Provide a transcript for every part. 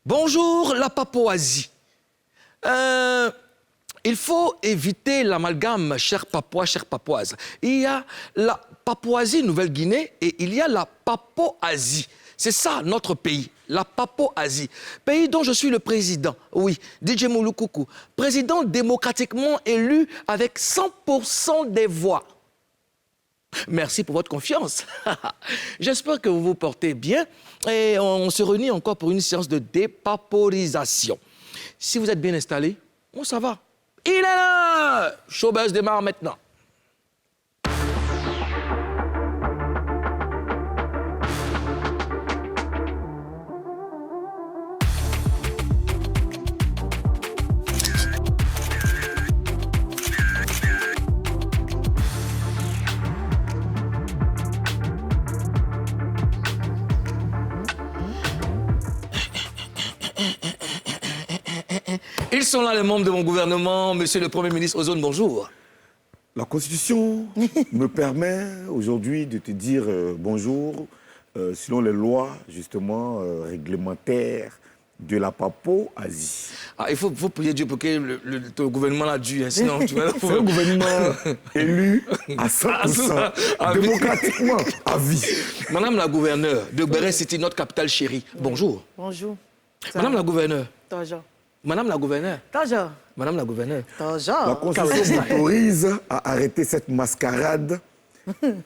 Bonjour la Papouasie. Il faut éviter l'amalgame, chers Papouas, chères Papouases. Il y a la Papouasie, Nouvelle-Guinée, et il y a la Papouasie. C'est ça, notre pays, la Papouasie. Pays dont je suis le président, oui, DJ Moulou-Coucou. Président démocratiquement élu avec 100% des voix. Merci pour votre confiance. J'espère que vous vous portez bien et on se réunit encore pour une séance de dépaporisation. Si vous êtes bien installé, bon, ça va. Il est là! Showbuzz démarre maintenant. Ils sont là, les membres de mon gouvernement. Monsieur le Premier ministre Ozone, bonjour. La Constitution me permet aujourd'hui de te dire bonjour, selon les lois, justement, réglementaires de la Papouasie. Ah, il faut prier Dieu pour que le gouvernement l'a dû, hein, sinon tu vas... C'est un gouvernement élu à 100%, démocratiquement, à vie. Madame la gouverneure de Béret City, notre capitale chérie, bonjour. Bonjour. Madame la gouverneure. Bonjour. Madame la gouverneure. Bonjour. Madame la gouverneure. Bonjour. La Constitution m'autorise à arrêter cette mascarade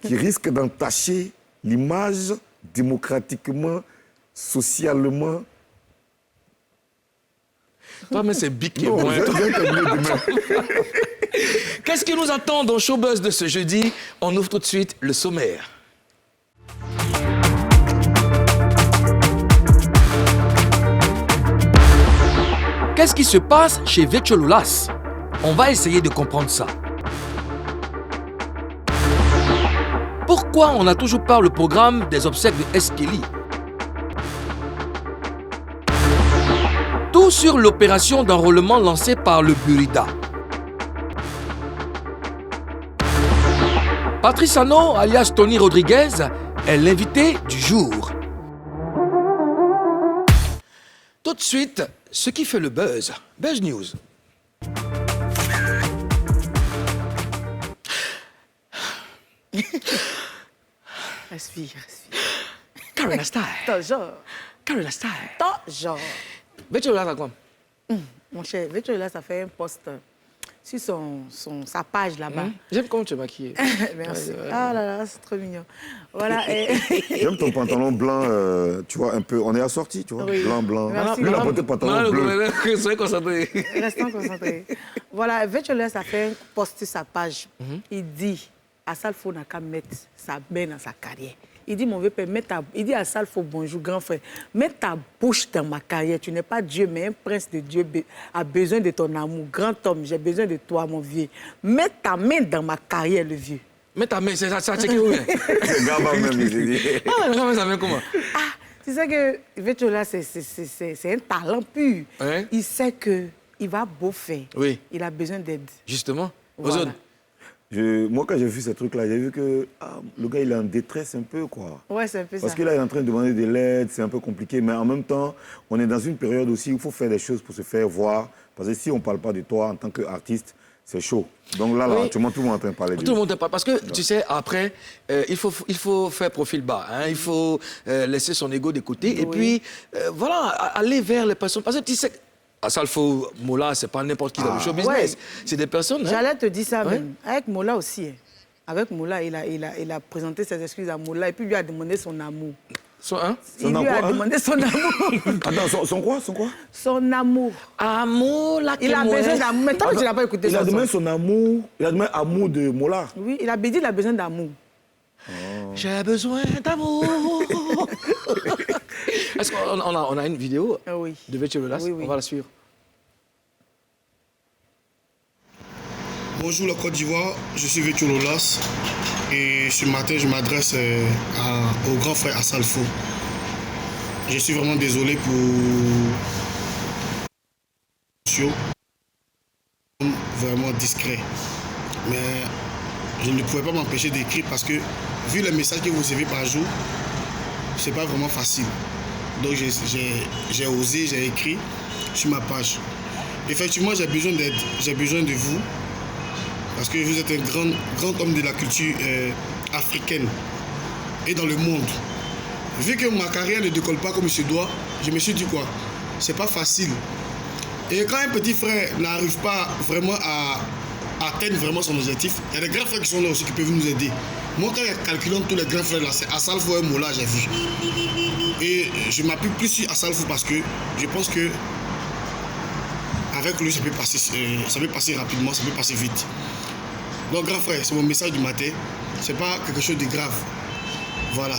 qui risque d'entacher l'image démocratiquement, socialement. Toi, mais c'est bic et Non, moi. je viens terminer demain. Qu'est-ce qui nous attend dans Showbuzz de ce jeudi? On ouvre tout de suite le sommaire. Qu'est-ce qui se passe chez Vetcholulas? On va essayer de comprendre ça. Pourquoi on n'a toujours pas le programme des obsèques de Eskeli? Tout sur l'opération d'enrôlement lancée par le Burida. Patrice Ano, alias Tony Rodriguez, est l'invité du jour. Tout de suite, ce qui fait le buzz. Buzz News. Respire, respire. Carolina Style. Bonjour. Carolina Style. Bonjour. Vetcholulas à quoi? Mon cher, Vetcholulas, ça fait un post sur sa page là-bas. J'aime comment tu es maquillée. Merci. Ah là là, c'est trop mignon. Voilà. J'aime ton pantalon blanc, tu vois, un peu. On est assorti, tu vois. Oui. Blanc, blanc. Merci. Lui, il a porté pantalon bleu. Soyez concentrés. Restons concentrés. Voilà, Vetcholulas a fait un post sur sa page. Il dit à Salfo n'a qu'à mettre sa main dans sa carrière. Il dit, mon vieux père, il dit à Salfo, bonjour, grand frère, mets ta bouche dans ma carrière. Tu n'es pas Dieu, mais un prince de Dieu a besoin de ton amour. Grand homme, j'ai besoin de toi, mon vieux. Mets ta main dans ma carrière, le vieux. Mets ta main, c'est ça, c'est qui vous vient? C'est Gaba même, il dit. Ah, mais ça vient comment? Ah, tu sais que Vetcholulas, c'est un talent pur. Hein? Il sait qu'il va beau faire. Oui. Il a besoin d'aide. Justement. Voilà. Ozone. Moi, quand j'ai vu ces trucs-là, j'ai vu que le gars, il est en détresse un peu, quoi. Ouais, c'est un peu Parce ça. que là, il est en train de demander de l'aide, c'est un peu compliqué. Mais en même temps, on est dans une période aussi où il faut faire des choses pour se faire voir. Parce que si on ne parle pas de toi en tant qu'artiste, c'est chaud. Donc là, Oui. actuellement, tout le monde est en train de parler de Tout le monde n'est pas. Parce que, tu sais, après, il faut faire profil bas. Hein, il faut laisser son ego de côté. Et puis, voilà, aller vers les personnes. Parce que tu sais, à Salfo Mola, c'est pas n'importe qui dans le show business. Ouais. C'est des personnes. Hein? J'allais te dire ça Ouais. même. Avec Mola aussi. Hein. Avec Mola, il a présenté ses excuses à Mola et puis lui a demandé son amour. Hein? Il lui a demandé son amour. Attends, son quoi? Son amour. Amour, là, Il a besoin d'amour. Mais tant que tu n'as pas écouté Il a son demandé son. son amour, il a demandé amour de Mola. Oui, il a dit qu'il a besoin d'amour. J'ai besoin d'amour. Est-ce qu'on a une vidéo Oui. de Vetcholulas? Oui, oui. On va la suivre. Bonjour la Côte d'Ivoire, je suis Vetcholulas et ce matin je m'adresse au grand frère Assalfo. Je suis vraiment désolé pour vraiment discret, mais je ne pouvais pas m'empêcher d'écrire parce que vu les messages que vous recevez par jour, c'est pas vraiment facile. Donc j'ai osé, j'ai écrit sur ma page. Effectivement, j'ai besoin d'aide, j'ai besoin de vous, parce que vous êtes un grand homme de la culture africaine et dans le monde. Vu que ma carrière ne décolle pas comme il se doit, je me suis dit quoi? C'est pas facile. Et quand un petit frère n'arrive pas vraiment à atteindre vraiment son objectif, il y a des grands frères qui sont là aussi qui peuvent nous aider. Moi, quand il calcule tous les grands frères là, c'est Assalfo et Mola, j'ai vu. Et je m'appuie plus sur Assalfo parce que je pense que avec lui, ça peut passer rapidement, ça peut passer vite. Donc, grand frère, c'est mon message du matin. C'est pas quelque chose de grave. Voilà.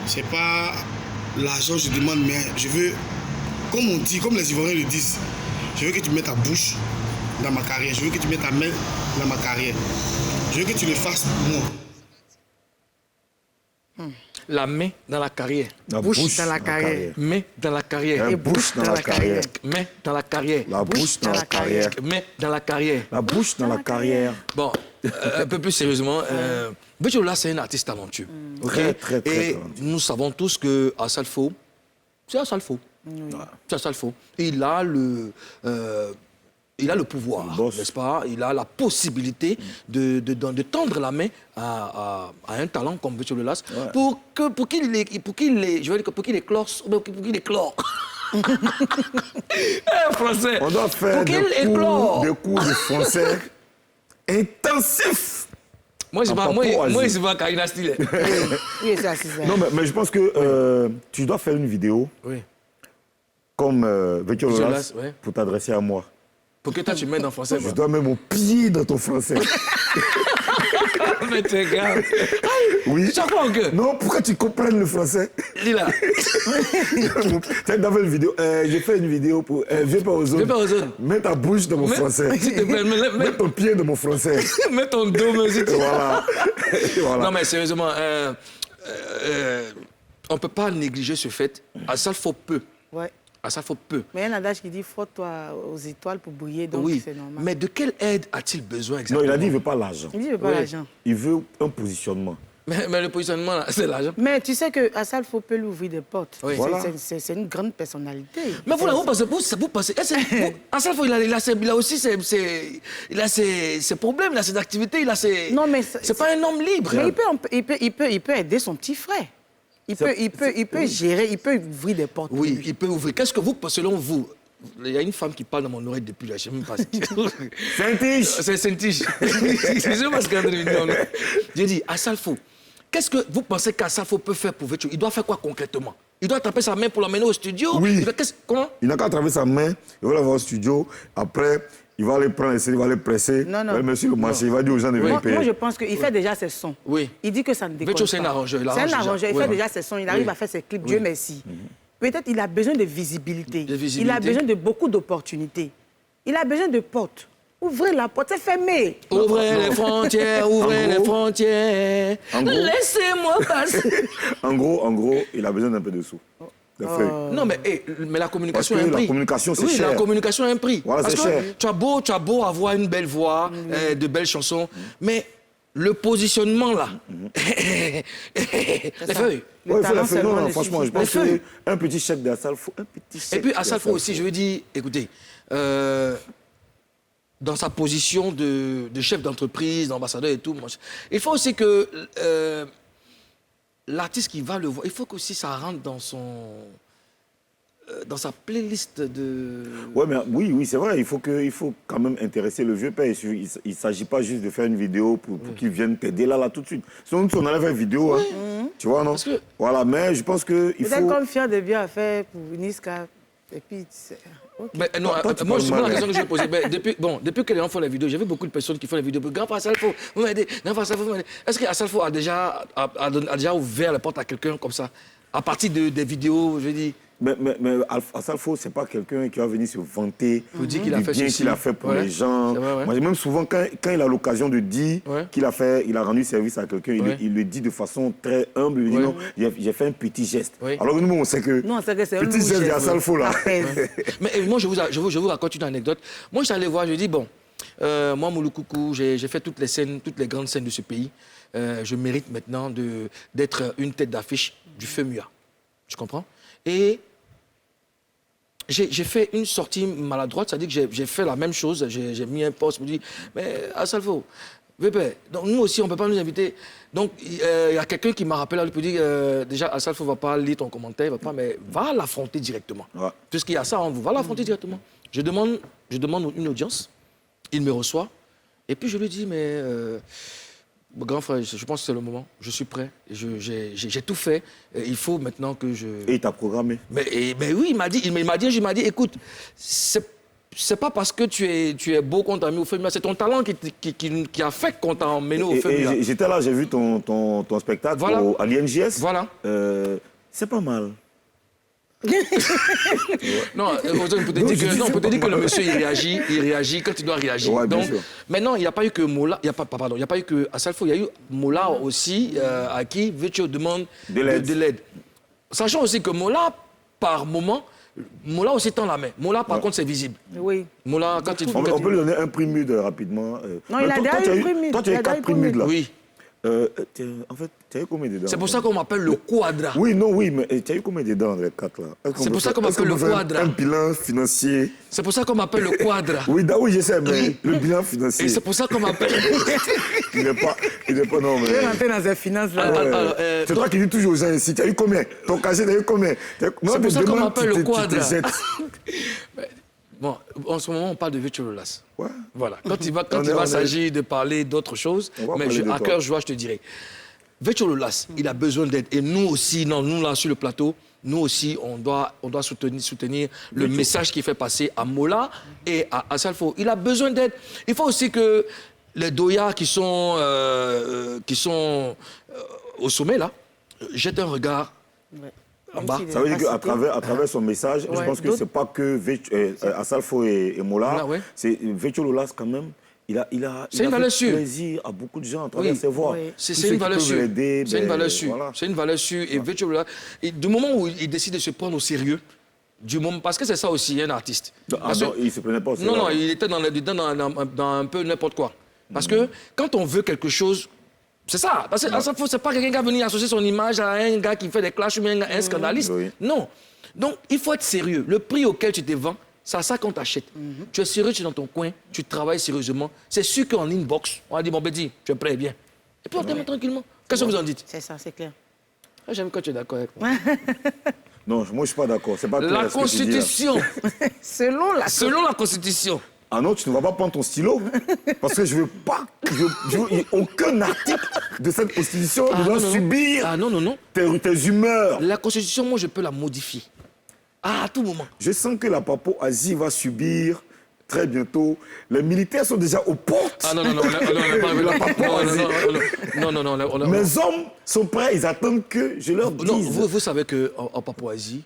C'est pas l'argent que je demande, mais je veux, comme on dit, comme les Ivoiriens le disent, je veux que tu mettes ta bouche dans ma carrière. Je veux que tu mettes ta main dans ma carrière. Je veux que tu le fasses pour moi. La main dans la carrière. La Bouche dans la carrière. Main dans la carrière. La bouche dans la carrière. Main dans la carrière. La bouche dans la carrière. Main dans la carrière. La bouche dans la carrière. Bon, un peu plus sérieusement, Vétio Lolas, c'est un artiste talentueux. Ok. Très Et talentueux. nous savons tous que Assalfo, c'est Assalfo. C'est Assalfo. Il a le pouvoir, boss. n'est-ce pas? Il a la possibilité de tendre la main à un talent comme Vétio Lolas pour qu'il éclore. Français. On doit faire Pour qu'il des éclore. cours de français intensifs. Moi, je ne sais pas Karina Style. Oui, c'est assis. Non, mais je pense que tu dois faire une vidéo Oui. comme Vétio Vétio Lolas Lolas, ouais. pour t'adresser à moi. Pour que toi, tu mettes en français. Je dois mettre mon pied dans ton français. Mais t'es grave. Oui. Chaque fois que... Non, pour que tu comprennes le français. Dis là. Tu as fait une vidéo. J'ai fait une vidéo pour. Viens pas aux zones. Viens pas aux zones. Mets ta bouche dans mon français. S'il te plaît, Mets ton pied dans mon français. mets ton dos, mais si tu... Voilà. Voilà. Non, mais sérieusement, on ne peut pas négliger ce fait. Assalfo peu. Ouais. Assalfo peu. Mais il y a un adage qui dit frotte-toi aux étoiles pour briller, donc Oui, c'est normal. mais de quelle aide a-t-il besoin Non, exactement? il a dit qu'il ne veut pas l'argent. Il dit il veut pas Oui. l'argent. Il veut un positionnement. Mais le positionnement, là, c'est l'argent. Mais tu sais que Assalfo peut lui ouvrir des portes. Oui. Voilà. C'est une grande personnalité. Mais vous pensez, Assalfo, il a aussi ses problèmes, il a ses activités, il a ses... Non, mais c'est pas un homme libre. Mais il peut aider son petit frère. Il peut gérer, il peut ouvrir des portes. pour Oui, lui. il peut ouvrir. Qu'est-ce que vous, selon vous, il y a une femme qui parle dans mon oreille depuis là, je ne sais même pas. Saint-Tige. C'est Saint-Tige. C'est parce qu'elle est venue. J'ai dit, Assalfo, qu'est-ce que vous pensez qu'Assalfo peut faire pour Vétio? Il doit faire quoi concrètement? Il doit taper sa main pour l'emmener au studio? Oui. Comment? Il n'a qu'à attraper sa main, il va l'avoir au studio. Après, il va les prendre, il va les presser. Non, non. Il va le mettre sur le marché, il va dire aux gens de venir payer. Moi, je pense qu'il fait déjà ses sons. Oui. Il dit que ça ne déconne Vétio, pas. c'est un arrangeur. C'est un arrangeur. Il Ouais. fait déjà ses sons. Il arrive Oui. à faire ses clips. Dieu merci. Peut-être il a besoin de visibilité. De visibilité. Il a besoin de beaucoup d'opportunités. Il a besoin de portes. Ouvrez la porte, c'est fermé. Ouvrez les frontières, ouvrez En les gros- frontières. en gros- Laissez-moi passer. En gros, il a besoin d'un peu de sous. De feuilles. Non, mais la communication Parce a que un prix. la communication, c'est oui, cher. la communication a un prix. Voilà, Parce c'est que cher. tu as beau avoir une belle voix, de belles chansons, mais le positionnement, là, les feuilles. Le Ouais, il faut talent la faire. seulement Non, ne franchement, je suffit pense pas. Les feuilles. qu'un petit chèque d'Assalfo, un petit chèque. Et puis, Assalfo d'Assalfo. aussi, je veux dire, écoutez, dans sa position de chef d'entreprise, d'ambassadeur et tout, il faut aussi que l'artiste qui va le voir, il faut que aussi ça rentre dans sa playlist de... Ouais, mais oui, c'est vrai. Il faut quand même intéresser le vieux père. Il ne s'agit pas juste de faire une vidéo pour qu'il vienne t'aider là, tout de suite. Sinon, on allait faire une vidéo, hein. Tu vois, non? Parce que- Voilà, mais je pense qu'il Peut-être faut... comme Fier de bien à faire pour Niska. Et puis, ok. Mais, non, Toi, tu moi, parles souvent, la mal, question que je vais poser, depuis que les gens font les vidéos, j'ai vu beaucoup de personnes qui font les vidéos. Grand Assalfo, vous m'aidez. Grand Assalfo, vous m'aidez. Est-ce que Assalfo a déjà ouvert la porte à quelqu'un comme ça? À partir des vidéos, je dis... Mais Assalfo, ce n'est pas quelqu'un qui va venir se vanter dire qu'il a du fait bien ceci. qu'il a fait pour Ouais. les gens. C'est vrai, ouais. Moi, même souvent, quand il a l'occasion de dire Ouais. qu'il a rendu service à quelqu'un, Ouais. il le dit de façon très humble. Il dit Ouais. non, j'ai fait un petit geste. Ouais. Alors que nous, on sait que Non, c'est que c'est un petit lourd geste geste. d'Assalfo, là. Ça pèse. Mais moi, je vous raconte une anecdote. Moi, je suis allé voir, je dis, bon, moi, Mouloukoukou, j'ai fait toutes les grandes scènes de ce pays. Je mérite maintenant d'être une tête d'affiche du FEMUA. Tu comprends? Et j'ai fait une sortie maladroite, c'est-à-dire que j'ai fait la même chose. J'ai mis un post, je me dis, mais Asalfo, VP, donc nous aussi, on ne peut pas nous inviter. Donc, il y a quelqu'un qui m'a rappelé, il peut dire, déjà, Asalfo ne va pas lire ton commentaire, mais va l'affronter directement. Ouais. Puisqu'il y a ça en vous, va l'affronter directement. Je demande une audience, il me reçoit, et puis je lui dis, mais grand frère, je pense que c'est le moment, je suis prêt, j'ai tout fait, il faut maintenant que je... Et il t'a programmé? Mais oui, il m'a dit, écoute, c'est pas parce que tu es beau qu'on t'a mis au féminin, c'est ton talent qui a fait qu'on t'a emmené au féminin. J'étais là, j'ai vu ton spectacle voilà. À l'INJS. Voilà. C'est pas mal. Non, peut-être dire que le monsieur il réagit quand il doit réagir. Ouais, donc maintenant il n'y a pas eu que Mola, il n'y a pas eu que Asalfo, il y a eu Mola aussi à qui Vetcho demande de l'aide. Sachant aussi que Mola par moment, Mola aussi tend la main. Mola par contre c'est visible. Oui. Mola quand il faut. On peut lui donner un prix Mude rapidement. Non, il a déjà eu un prix Mude. Toi tu as eu 4 prix Mude là. Oui. En fait, tu as eu combien dedans? C'est pour ça qu'on m'appelle le Quadra. Oui, mais tu as eu combien dedans, les 4 là? C'est pour ça qu'on m'appelle le Quadra. Un bilan financier. C'est pour ça qu'on m'appelle le Quadra. Oui, je sais, mais le bilan financier. Et c'est pour ça qu'on m'appelle. Il n'est pas, non, mais. Je vais rentrer dans ces finances là. C'est toi qui dis toujours aux gens ici, tu as eu combien? Ton casier, tu as eu combien? C'est pour ça qu'on m'appelle le Quadra. Bon, en ce moment, on parle de Vetcho Lolas. Ouais. Voilà. Quand il va s'agir de parler d'autre chose, mais à cœur joie, je te dirais. Vetcho Lolas, il a besoin d'aide. Et nous aussi, nous là sur le plateau, nous aussi, on doit soutenir le message qu'il fait passer à Mola et à Asalfo. Il a besoin d'aide. Il faut aussi que les doyas qui sont au sommet, là, jettent un regard en bas. Ça veut dire qu'à travers son message, je pense que ce n'est pas que Asalfo et Mola, c'est Vetcho Lolas quand même. Il a fait plaisir à beaucoup de gens à travers ses voix. C'est une valeur sûre. C'est une valeur sûre. C'est une valeur sûre. Et Vetcho Lolas, du moment où il décide de se prendre au sérieux, parce que c'est ça aussi, un artiste. Non, il ne se prenait pas au sérieux. Non, il était dans un peu n'importe quoi. Parce que quand on veut quelque chose, c'est ça. Parce que Asalfo, ce n'est pas quelqu'un qui va venir associer son image à un gars qui fait des clashs ou un scandaliste. Non. Donc, il faut être sérieux. Le prix auquel tu te vends, c'est à ça qu'on t'achète. Tu es sérieux, tu es dans ton coin, tu travailles sérieusement. C'est sûr qu'en inbox, on va dire, bon, Betty, tu es prêt, bien. Et puis on t'aime tranquillement. Qu'est-ce que vous en dites? C'est ça, c'est clair. J'aime quand tu es d'accord avec moi. Non, moi, je ne suis pas d'accord. C'est pas la Constitution. Selon la Constitution. Ah non, tu ne vas pas prendre ton stylo. Parce que je ne veux pas. Aucun article de cette Constitution ne doit subir tes humeurs. La Constitution, moi, je peux la modifier. À tout moment. Je sens que la Papou-Asie va subir très bientôt. Les militaires sont déjà aux portes. Ah non, la Papou-Asie. Non. Mes hommes sont prêts, ils attendent que je leur dise. Non, vous savez qu'en Papou-Asie,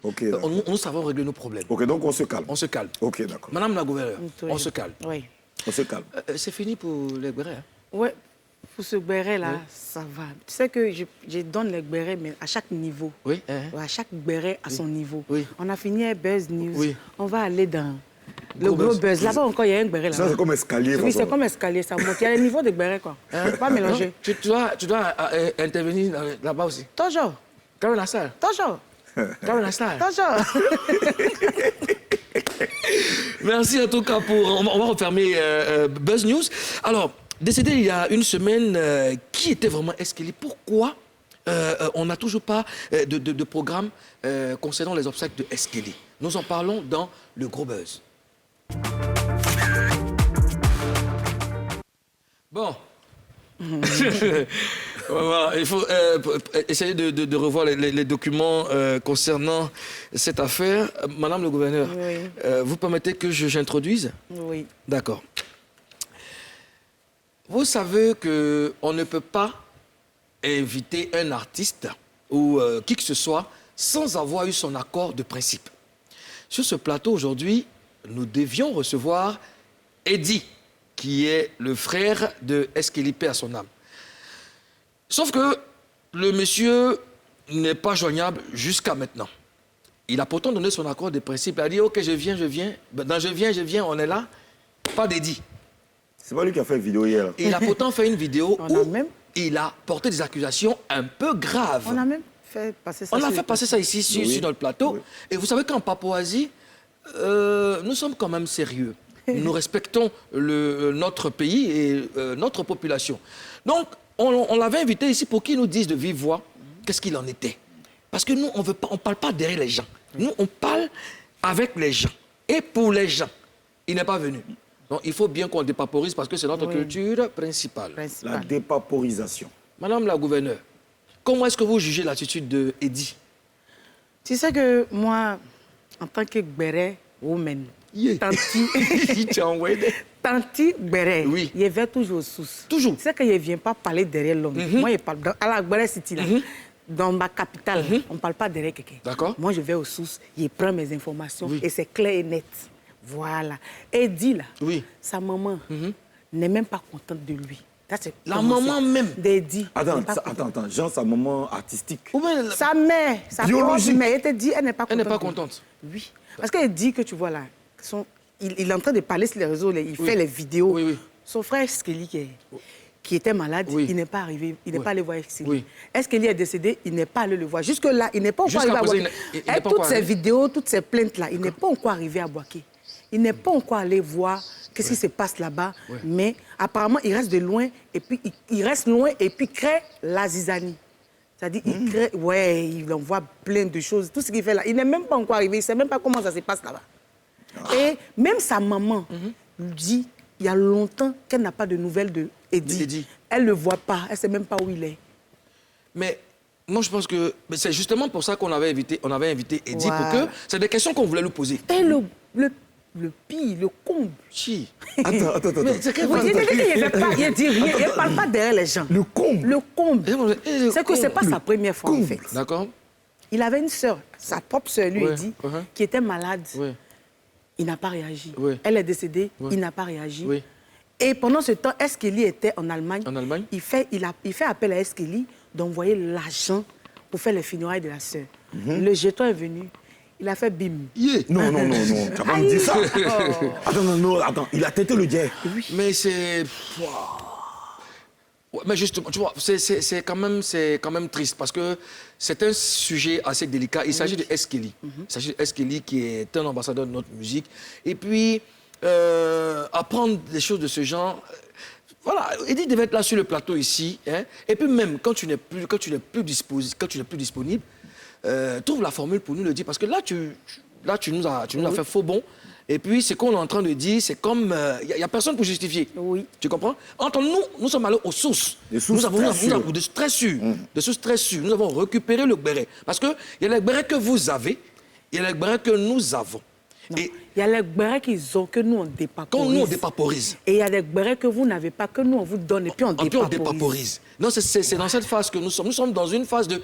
nous savons régler nos problèmes. Ok, donc on se calme. On se calme. Ok, d'accord. Madame la gouverneure, on se calme. Oui. On se calme. C'est fini pour les bérets, hein? Oui. Pour ce béret-là, ça va. Tu sais que je donne les bérets, mais à chaque niveau. Oui. À chaque béret à son niveau. Oui. On a fini avec Buzz News. Oui. On va aller dans le gros buzz. Là-bas encore, il y a un béret là. Ça, c'est comme escalier. Oui, c'est comme escalier, ça monte. Il y a les niveaux de béret, quoi. Pas mélanger. Tu dois intervenir là-bas aussi. Toujours. Comme la salle. Toujours. Comme la salle. Toujours. Merci en tout cas on va refermer Buzz News. Alors, décédé il y a une semaine, qui était vraiment Eskeli? Pourquoi on n'a toujours pas de programme concernant les obsèques de Eskeli? Nous en parlons dans le gros buzz. Bon. Voilà, il faut essayer de revoir les documents concernant cette affaire. Madame le gouverneur, vous permettez que j'introduise? Oui. D'accord. Vous savez qu'on ne peut pas inviter un artiste ou qui que ce soit sans avoir eu son accord de principe. Sur ce plateau aujourd'hui, nous devions recevoir Eddie, qui est le frère de Eskeli, paix à son âme. Sauf que le monsieur n'est pas joignable jusqu'à maintenant. Il a pourtant donné son accord de principe. Il a dit, OK, je viens. Dans je viens, on est là. Pas d'Eddie. C'est pas lui qui a fait une vidéo hier. Il a pourtant fait une vidéo où il a porté des accusations un peu graves. On a même fait passer ça. On a fait passer ça ici sur notre plateau. Oui. Et vous savez qu'en Papouasie, nous sommes quand même sérieux. Nous respectons notre pays et notre population. Donc, on l'avait invité ici pour qu'il nous dise de vive voix qu'est-ce qu'il en était. Parce que nous, on ne parle pas derrière les gens. Nous, on parle avec les gens. Et pour les gens, il n'est pas venu. Donc, il faut bien qu'on le dépaporise parce que c'est notre culture principale. La dépaporisation. Madame la gouverneure, comment est-ce que vous jugez l'attitude de Eddie? Tu sais que moi, en tant que Gbéré woman, Il t'a envoyé des... Tanti Gbéré, Oui. il va toujours sous. Toujours. Tu sais qu'il ne vient pas parler derrière l'homme. Moi, il parle à la Gbéré City, là, dans ma capitale, on ne parle pas derrière quelqu'un. D'accord. Moi, je vais aux sources, il prend mes informations Oui. et c'est clair et net. Voilà. Eddie, là, Oui. sa maman n'est même pas contente de lui. Ça, c'est La commencé. maman même. D'Eddie. Attends, n'est pas contente. attends. Jean, sa maman artistique. Ou bien, Sa mère, sa Biologique. propre mère, elle te dit, elle n'est pas contente. elle n'est pas de lui. contente. Oui. Parce qu'elle dit que tu vois là, il est en train de parler sur les réseaux, il fait les vidéos. Oui, oui. Son frère Skelly, qui était malade, Oui. il n'est pas arrivé, il n'est Oui. pas allé voir Skelly. Oui. Skelly est décédé, il n'est pas allé le voir. Jusque-là, il n'est pas encore Jusqu'à arrivé à présent, Boaké. il n'est Et pas toutes encore ces arrivé. vidéos, toutes ces plaintes-là, il n'est pas encore arrivé à Boaké. Il n'est pas encore allé voir qu'est-ce qui se passe là-bas. Mais apparemment, il reste de loin, et puis il reste loin, et puis crée la zizanie. C'est-à-dire, il crée, il envoie plein de choses. Tout ce qu'il fait là, il n'est même pas encore arrivé, il ne sait même pas comment ça se passe là-bas. Et même sa maman lui dit, il y a longtemps qu'elle n'a pas de nouvelles de Eddie. Eddie. Elle ne le voit pas, elle ne sait même pas où il est. Mais moi, je pense que c'est justement pour ça qu'on avait invité Eddie, Ouais. pour que... C'est des questions qu'on voulait lui poser. Et le pire, le comble. Chi. Attends. Mais c'est quel- Oui, il ne dit rien, il ne parle pas derrière les gens. Le comble. Le comble. Et le C'est que ce n'est pas comble. sa première fois, en fait. D'accord. Il avait une sœur, sa propre sœur, lui, Ouais, Eddie, uh-huh. qui était malade. Oui. Il n'a pas réagi. Ouais. Elle est décédée, Ouais. il n'a pas réagi. Oui. Et pendant ce temps, Eskeli était en Allemagne. En Allemagne. Il fait appel à Eskeli d'envoyer l'argent pour faire les funérailles de la sœur. Le jeton est venu. Il a fait bim. Yeah. Non, tu vas pas me dire ça. Attends, il a têté le diable. Mais c'est... Ouais, mais justement, tu vois, c'est quand même triste parce que c'est un sujet assez délicat. Il s'agit de Eskeli. Il s'agit de Eskeli qui est un ambassadeur de notre musique. Et puis, apprendre des choses de ce genre... Voilà, Eddie devait être là sur le plateau ici. Hein, et puis même, quand tu n'es plus disponible, trouve la formule pour nous le dire. Parce que là, tu nous as fait faux bon. Et puis, ce qu'on est en train de dire, c'est comme... Il n'y a personne pour justifier. Oui. Tu comprends? Entre nous sommes allés aux sources. Des sources Nous avons très sûres. de sources très sûres. Nous avons récupéré le béret. Parce qu'il y a les bérets que vous avez, il y a les bérets que nous avons. Non. Et Il y a les bérets qu'ils ont, que nous, on dépaporise. quand nous, on dépaporise. Et il y a des bérets que vous n'avez pas, que nous, on vous donne, et puis on dépaporise. Non, c'est dans cette phase que nous sommes. Nous sommes dans une phase de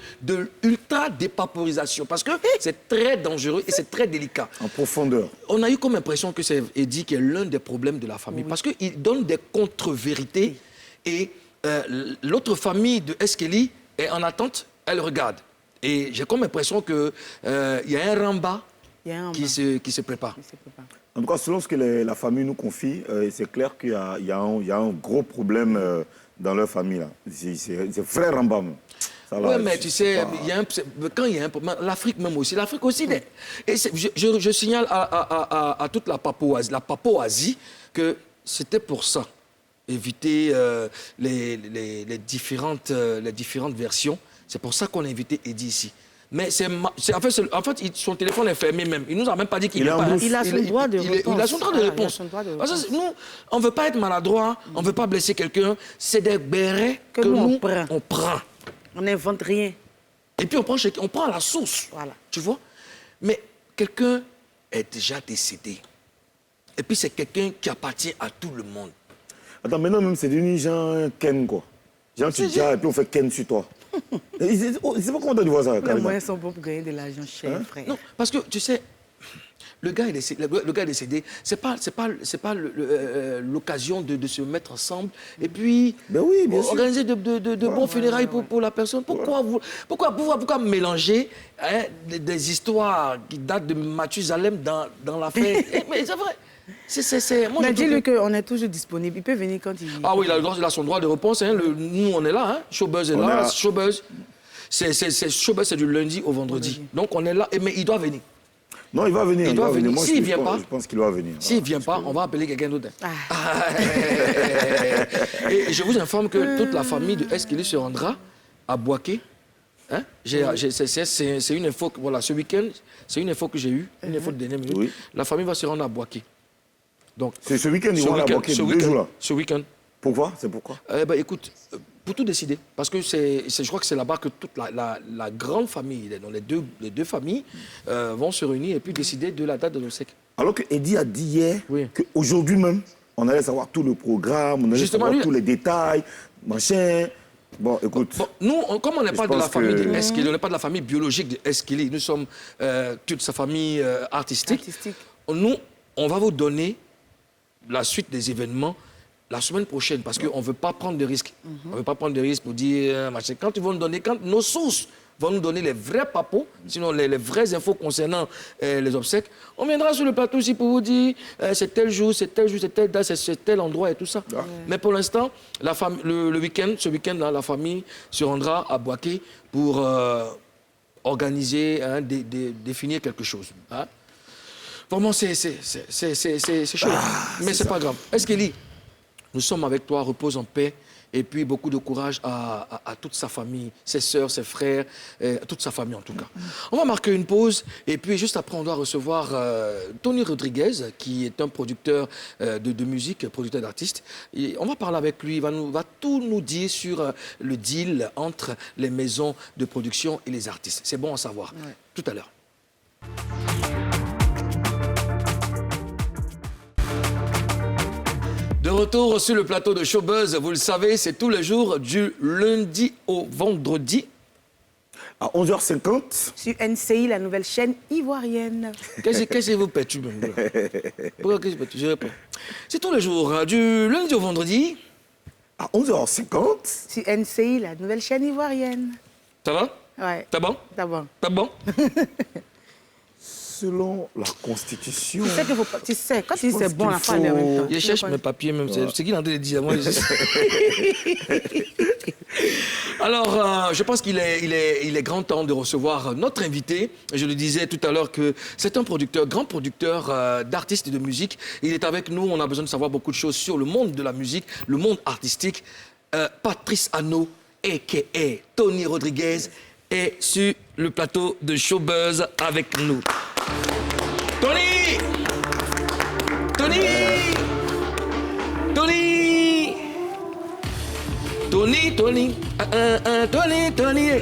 ultra-dépaporisation. Parce que c'est très dangereux et c'est très délicat. En profondeur. On a eu comme impression que c'est Eddie qui est l'un des problèmes de la famille. Parce qu'il donne des contre-vérités. Et l'autre famille de Eskeli est en attente, elle regarde. Et j'ai comme impression qu'il y a un ramba Il y a un qui se prépare. Je sais pas. En tout cas, selon ce que la famille nous confie, c'est clair qu'il y a un gros problème dans leur famille. Là. C'est frère Rambam. Oui, mais tu sais, quand il y a un problème, l'Afrique même aussi, et je signale à toute la Papouasie que c'était pour ça, éviter les différentes versions. C'est pour ça qu'on a invité Eddie ici. Mais en fait, son téléphone est fermé même. Il nous a même pas dit qu'il Il est n'est en pas... brousse. Il a son droit de réponse. Il a son droit de Voilà, réponse. il a son droit de Parce réponse. que nous, on ne veut pas être maladroit, on ne veut pas blesser quelqu'un. C'est des bérets que nous, nous, on on prend. On n'invente rien. Et puis on prend à la source. Voilà. Tu vois? Mais quelqu'un est déjà décédé. Et puis c'est quelqu'un qui appartient à tout le monde. Attends, maintenant même, c'est devenu genre Ken, quoi. Genre, tu dis, et puis on fait Ken sur toi. C'est pas comment tu vois ça, Les Karina. moyens sont bons pour gagner de l'argent, cher frère. Non, parce que tu sais, le gars est décédé. C'est pas l'occasion de se mettre ensemble et puis Ben oui, bien sûr. organiser de bons funérailles pour la personne. Pourquoi mélanger des histoires qui datent de Mathusalem dans l'affaire? Mais c'est vrai. Moi, Mais je trouve dis-lui que- qu'on est toujours disponible. Il peut venir quand il... Ah oui, il a son droit de réponse. Hein. Nous, on est là. Hein. Showbuzz est On est là. là. Showbuzz. Showbuzz, c'est du lundi au vendredi. Donc on est là, mais il doit venir. Non, il va venir. Il doit venir. Moi, S'il je vient pense- pas, je pense qu'il va venir. S'il ne vient pas, on va appeler quelqu'un d'autre. Et je vous informe que toute la famille de Eskili se rendra à Boaké. Hein? C'est une info, voilà, ce week-end, c'est une info que j'ai eue, une info de dernière minute. Oui. La famille va se rendre à Boaké. Donc, C'est ce week-end, ils vont aller à Boaké, ce 2 jours là. Ce week-end. Pourquoi? C'est pourquoi? Écoute, pour tout décider, parce que je crois que c'est là-bas que toute la grande famille, donc les deux familles, vont se réunir et puis décider de la date de l'obsèque. Alors que Eddie a dit hier Oui. qu'aujourd'hui même, on allait savoir tout le programme, on allait Justement, savoir lui- tous les détails, machin. Bon, écoute. Bon, nous, comme on n'est pas de la pense famille que- d'Eskili, on n'est pas de la famille biologique d'Eskili, nous sommes toute sa famille artistique. Nous, on va vous donner la suite des événements la semaine prochaine parce qu'on ne veut pas prendre de risques. On ne veut pas prendre de risques pour dire, machin. Quand ils vont nous donner, quand nos sources vont nous donner les vrais papos, sinon les vraies infos concernant les obsèques, on viendra sur le plateau aussi pour vous dire c'est tel jour, c'est tel jour, c'est telle date, c'est tel endroit et tout ça. Mais pour l'instant, le week-end, ce week-end-là, la famille se rendra à Boaké pour organiser, hein, définir quelque chose. Hein. Vraiment, c'est chaud. Mais c'est pas grave. Eskili, nous sommes avec toi, repose en paix. Et puis beaucoup de courage à toute sa famille, ses sœurs, ses frères, toute sa famille en tout cas. On va marquer une pause et puis juste après on doit recevoir Tony Rodriguez qui est un producteur de musique, producteur d'artistes. Et on va parler avec lui, il va tout nous dire sur le deal entre les maisons de production et les artistes. C'est bon à savoir. Ouais. Tout à l'heure. De retour sur le plateau de Showbuzz, vous le savez, c'est tous les jours du lundi au vendredi. À 11h50, Sur NCI, la nouvelle chaîne ivoirienne. Qu'est-ce que vous perturbe? Pourquoi qu'est-ce que vous perturbe? Je réponds. C'est tous les jours, hein, du lundi au vendredi. à 11h50, Sur NCI, la nouvelle chaîne ivoirienne. Ça va? Ouais. T'as bon? D'abord. T'as bon? selon la Constitution. Tu sais, quand tu dis pense c'est bon, qu'il la fin, en même temps. Je cherche mes papiers même. C'est qui est en train de dire? Moi, Alors, je pense qu'il est grand temps de recevoir notre invité. Je le disais tout à l'heure que c'est un producteur, grand producteur d'artistes et de musique. Il est avec nous. On a besoin de savoir beaucoup de choses sur le monde de la musique, le monde artistique. Patrice Anneau, a.k.a. Tony Rodriguez, est sur le plateau de Showbuzz avec nous. Tony! Tony! Tony! Tony, Tony, Tony, Tony,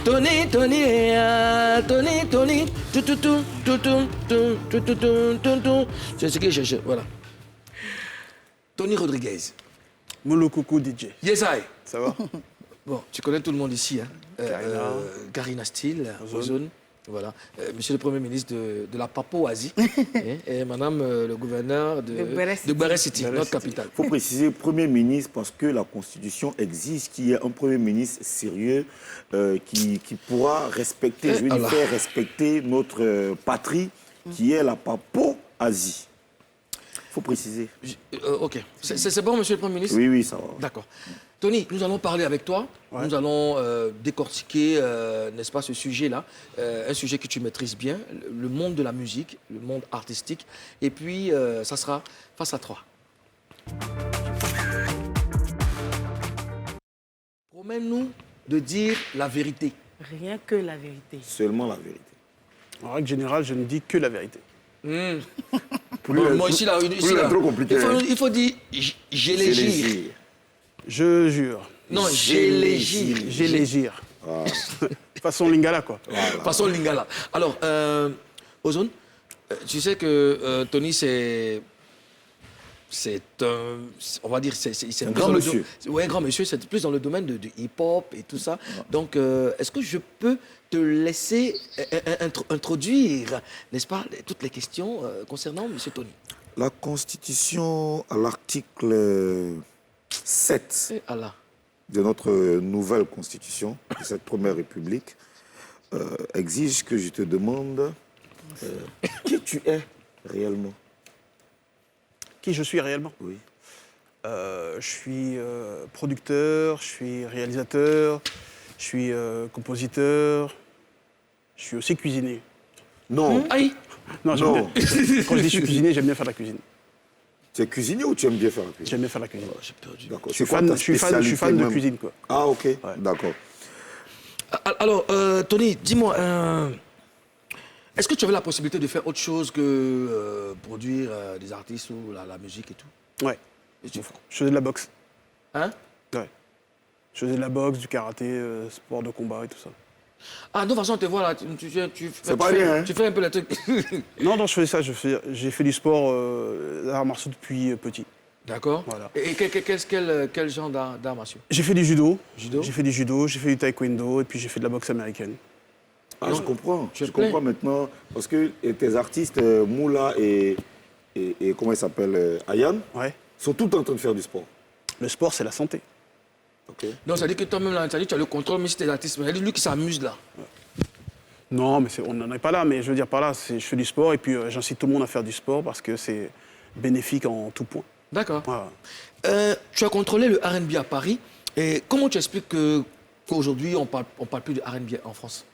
Tony, Tony, Tony, Tony, tout, tout, tout, tout, tout, tout, tout, tout, tout, tout, tout. C'est ce que je cherche, voilà. Tony Rodriguez. Molo Coucou DJ. Yes, I. Ça va? Bon, tu connais tout le monde ici, hein. Karina. Karina Steele, Ozone. Ozone. Voilà. Monsieur le Premier ministre de la Papouasie et Madame le gouverneur de Buéré City, Buéré notre City. capitale. Il faut préciser Premier ministre parce que la Constitution exige qu'il y ait un Premier ministre sérieux qui pourra respecter, je veux dire, Allah. faire respecter notre patrie qui est la Papouasie. Il faut préciser. Ok. C'est bon, Monsieur le Premier ministre? Oui, oui, ça va. D'accord. Tony, nous allons parler avec toi. Ouais. Nous allons décortiquer, n'est-ce pas, ce sujet-là. Un sujet que tu maîtrises bien, le monde de la musique, le monde artistique. Et puis, ça sera face à toi. Promets-nous de dire la vérité. Rien que la vérité. Seulement la vérité. En règle générale, je ne dis que la vérité. Moi, ici, là, trop compliqué. il faut dire j'élégir. Je jure. Non, j'élégir. J'élégir. Façon Lingala, quoi. Façon Lingala. Alors, Ozone, tu sais que Tony, c'est un, on va dire, c'est un plus grand dans le monsieur. Ouais, grand monsieur, c'est plus dans le domaine du hip-hop et tout ça. Donc, est-ce que je peux te laisser introduire, n'est-ce pas, toutes les questions concernant Monsieur Tony? La Constitution, à l'article 7 Eh, Allah. de notre nouvelle Constitution, de cette première République, exige que je te demande qui tu es réellement. Qui je suis réellement? Oui. Je suis producteur, je suis réalisateur, Je suis compositeur. Je suis aussi cuisinier. Non. Aïe. Non, j'aime bien. Quand je dis je suis cuisinier, j'aime bien faire la cuisine. Tu es cuisinier ou tu aimes bien faire la cuisine? J'aime bien faire la cuisine. J'ai perdu. D'accord. Je suis C'est quoi fan, ta je suis fan spécialité de même? cuisine, quoi. Ah, ok. D'accord. Alors, Tony, dis-moi, est-ce que tu avais la possibilité de faire autre chose que produire des artistes ou la musique et tout? Ouais. Et tu- Je faisais de la boxe. Hein? Ouais. Je faisais de la boxe, du karaté, sport de combat et tout ça. Ah, de toute façon, on te voit là, C'est pas rien, hein? tu fais un peu les trucs. Non, je faisais ça. J'ai fait du sport, d'arts martiaux depuis petit. D'accord. Voilà. Et quel genre d'art martiaux? J'ai fait du judo. Judo. J'ai fait du judo, j'ai fait du taekwondo et puis j'ai fait de la boxe américaine. Ah, je comprends. tu es Je comprends maintenant. Parce que tes artistes, Moula et comment il s'appelle, Ayan, Ouais. sont tous en train de faire du sport. Le sport, c'est la santé. Ok. Donc, ça dit que toi-même, là, ça dit que tu as le contrôle, mais si t'es artiste, mais lui qui s'amuse là. Non, mais on n'en est pas là. Mais je veux dire par là, je fais du sport et puis j'incite tout le monde à faire du sport parce que c'est bénéfique en tout point. D'accord. Voilà. Tu as contrôlé le R&B à Paris. Et comment tu expliques qu'aujourd'hui, on parle plus de R&B en France?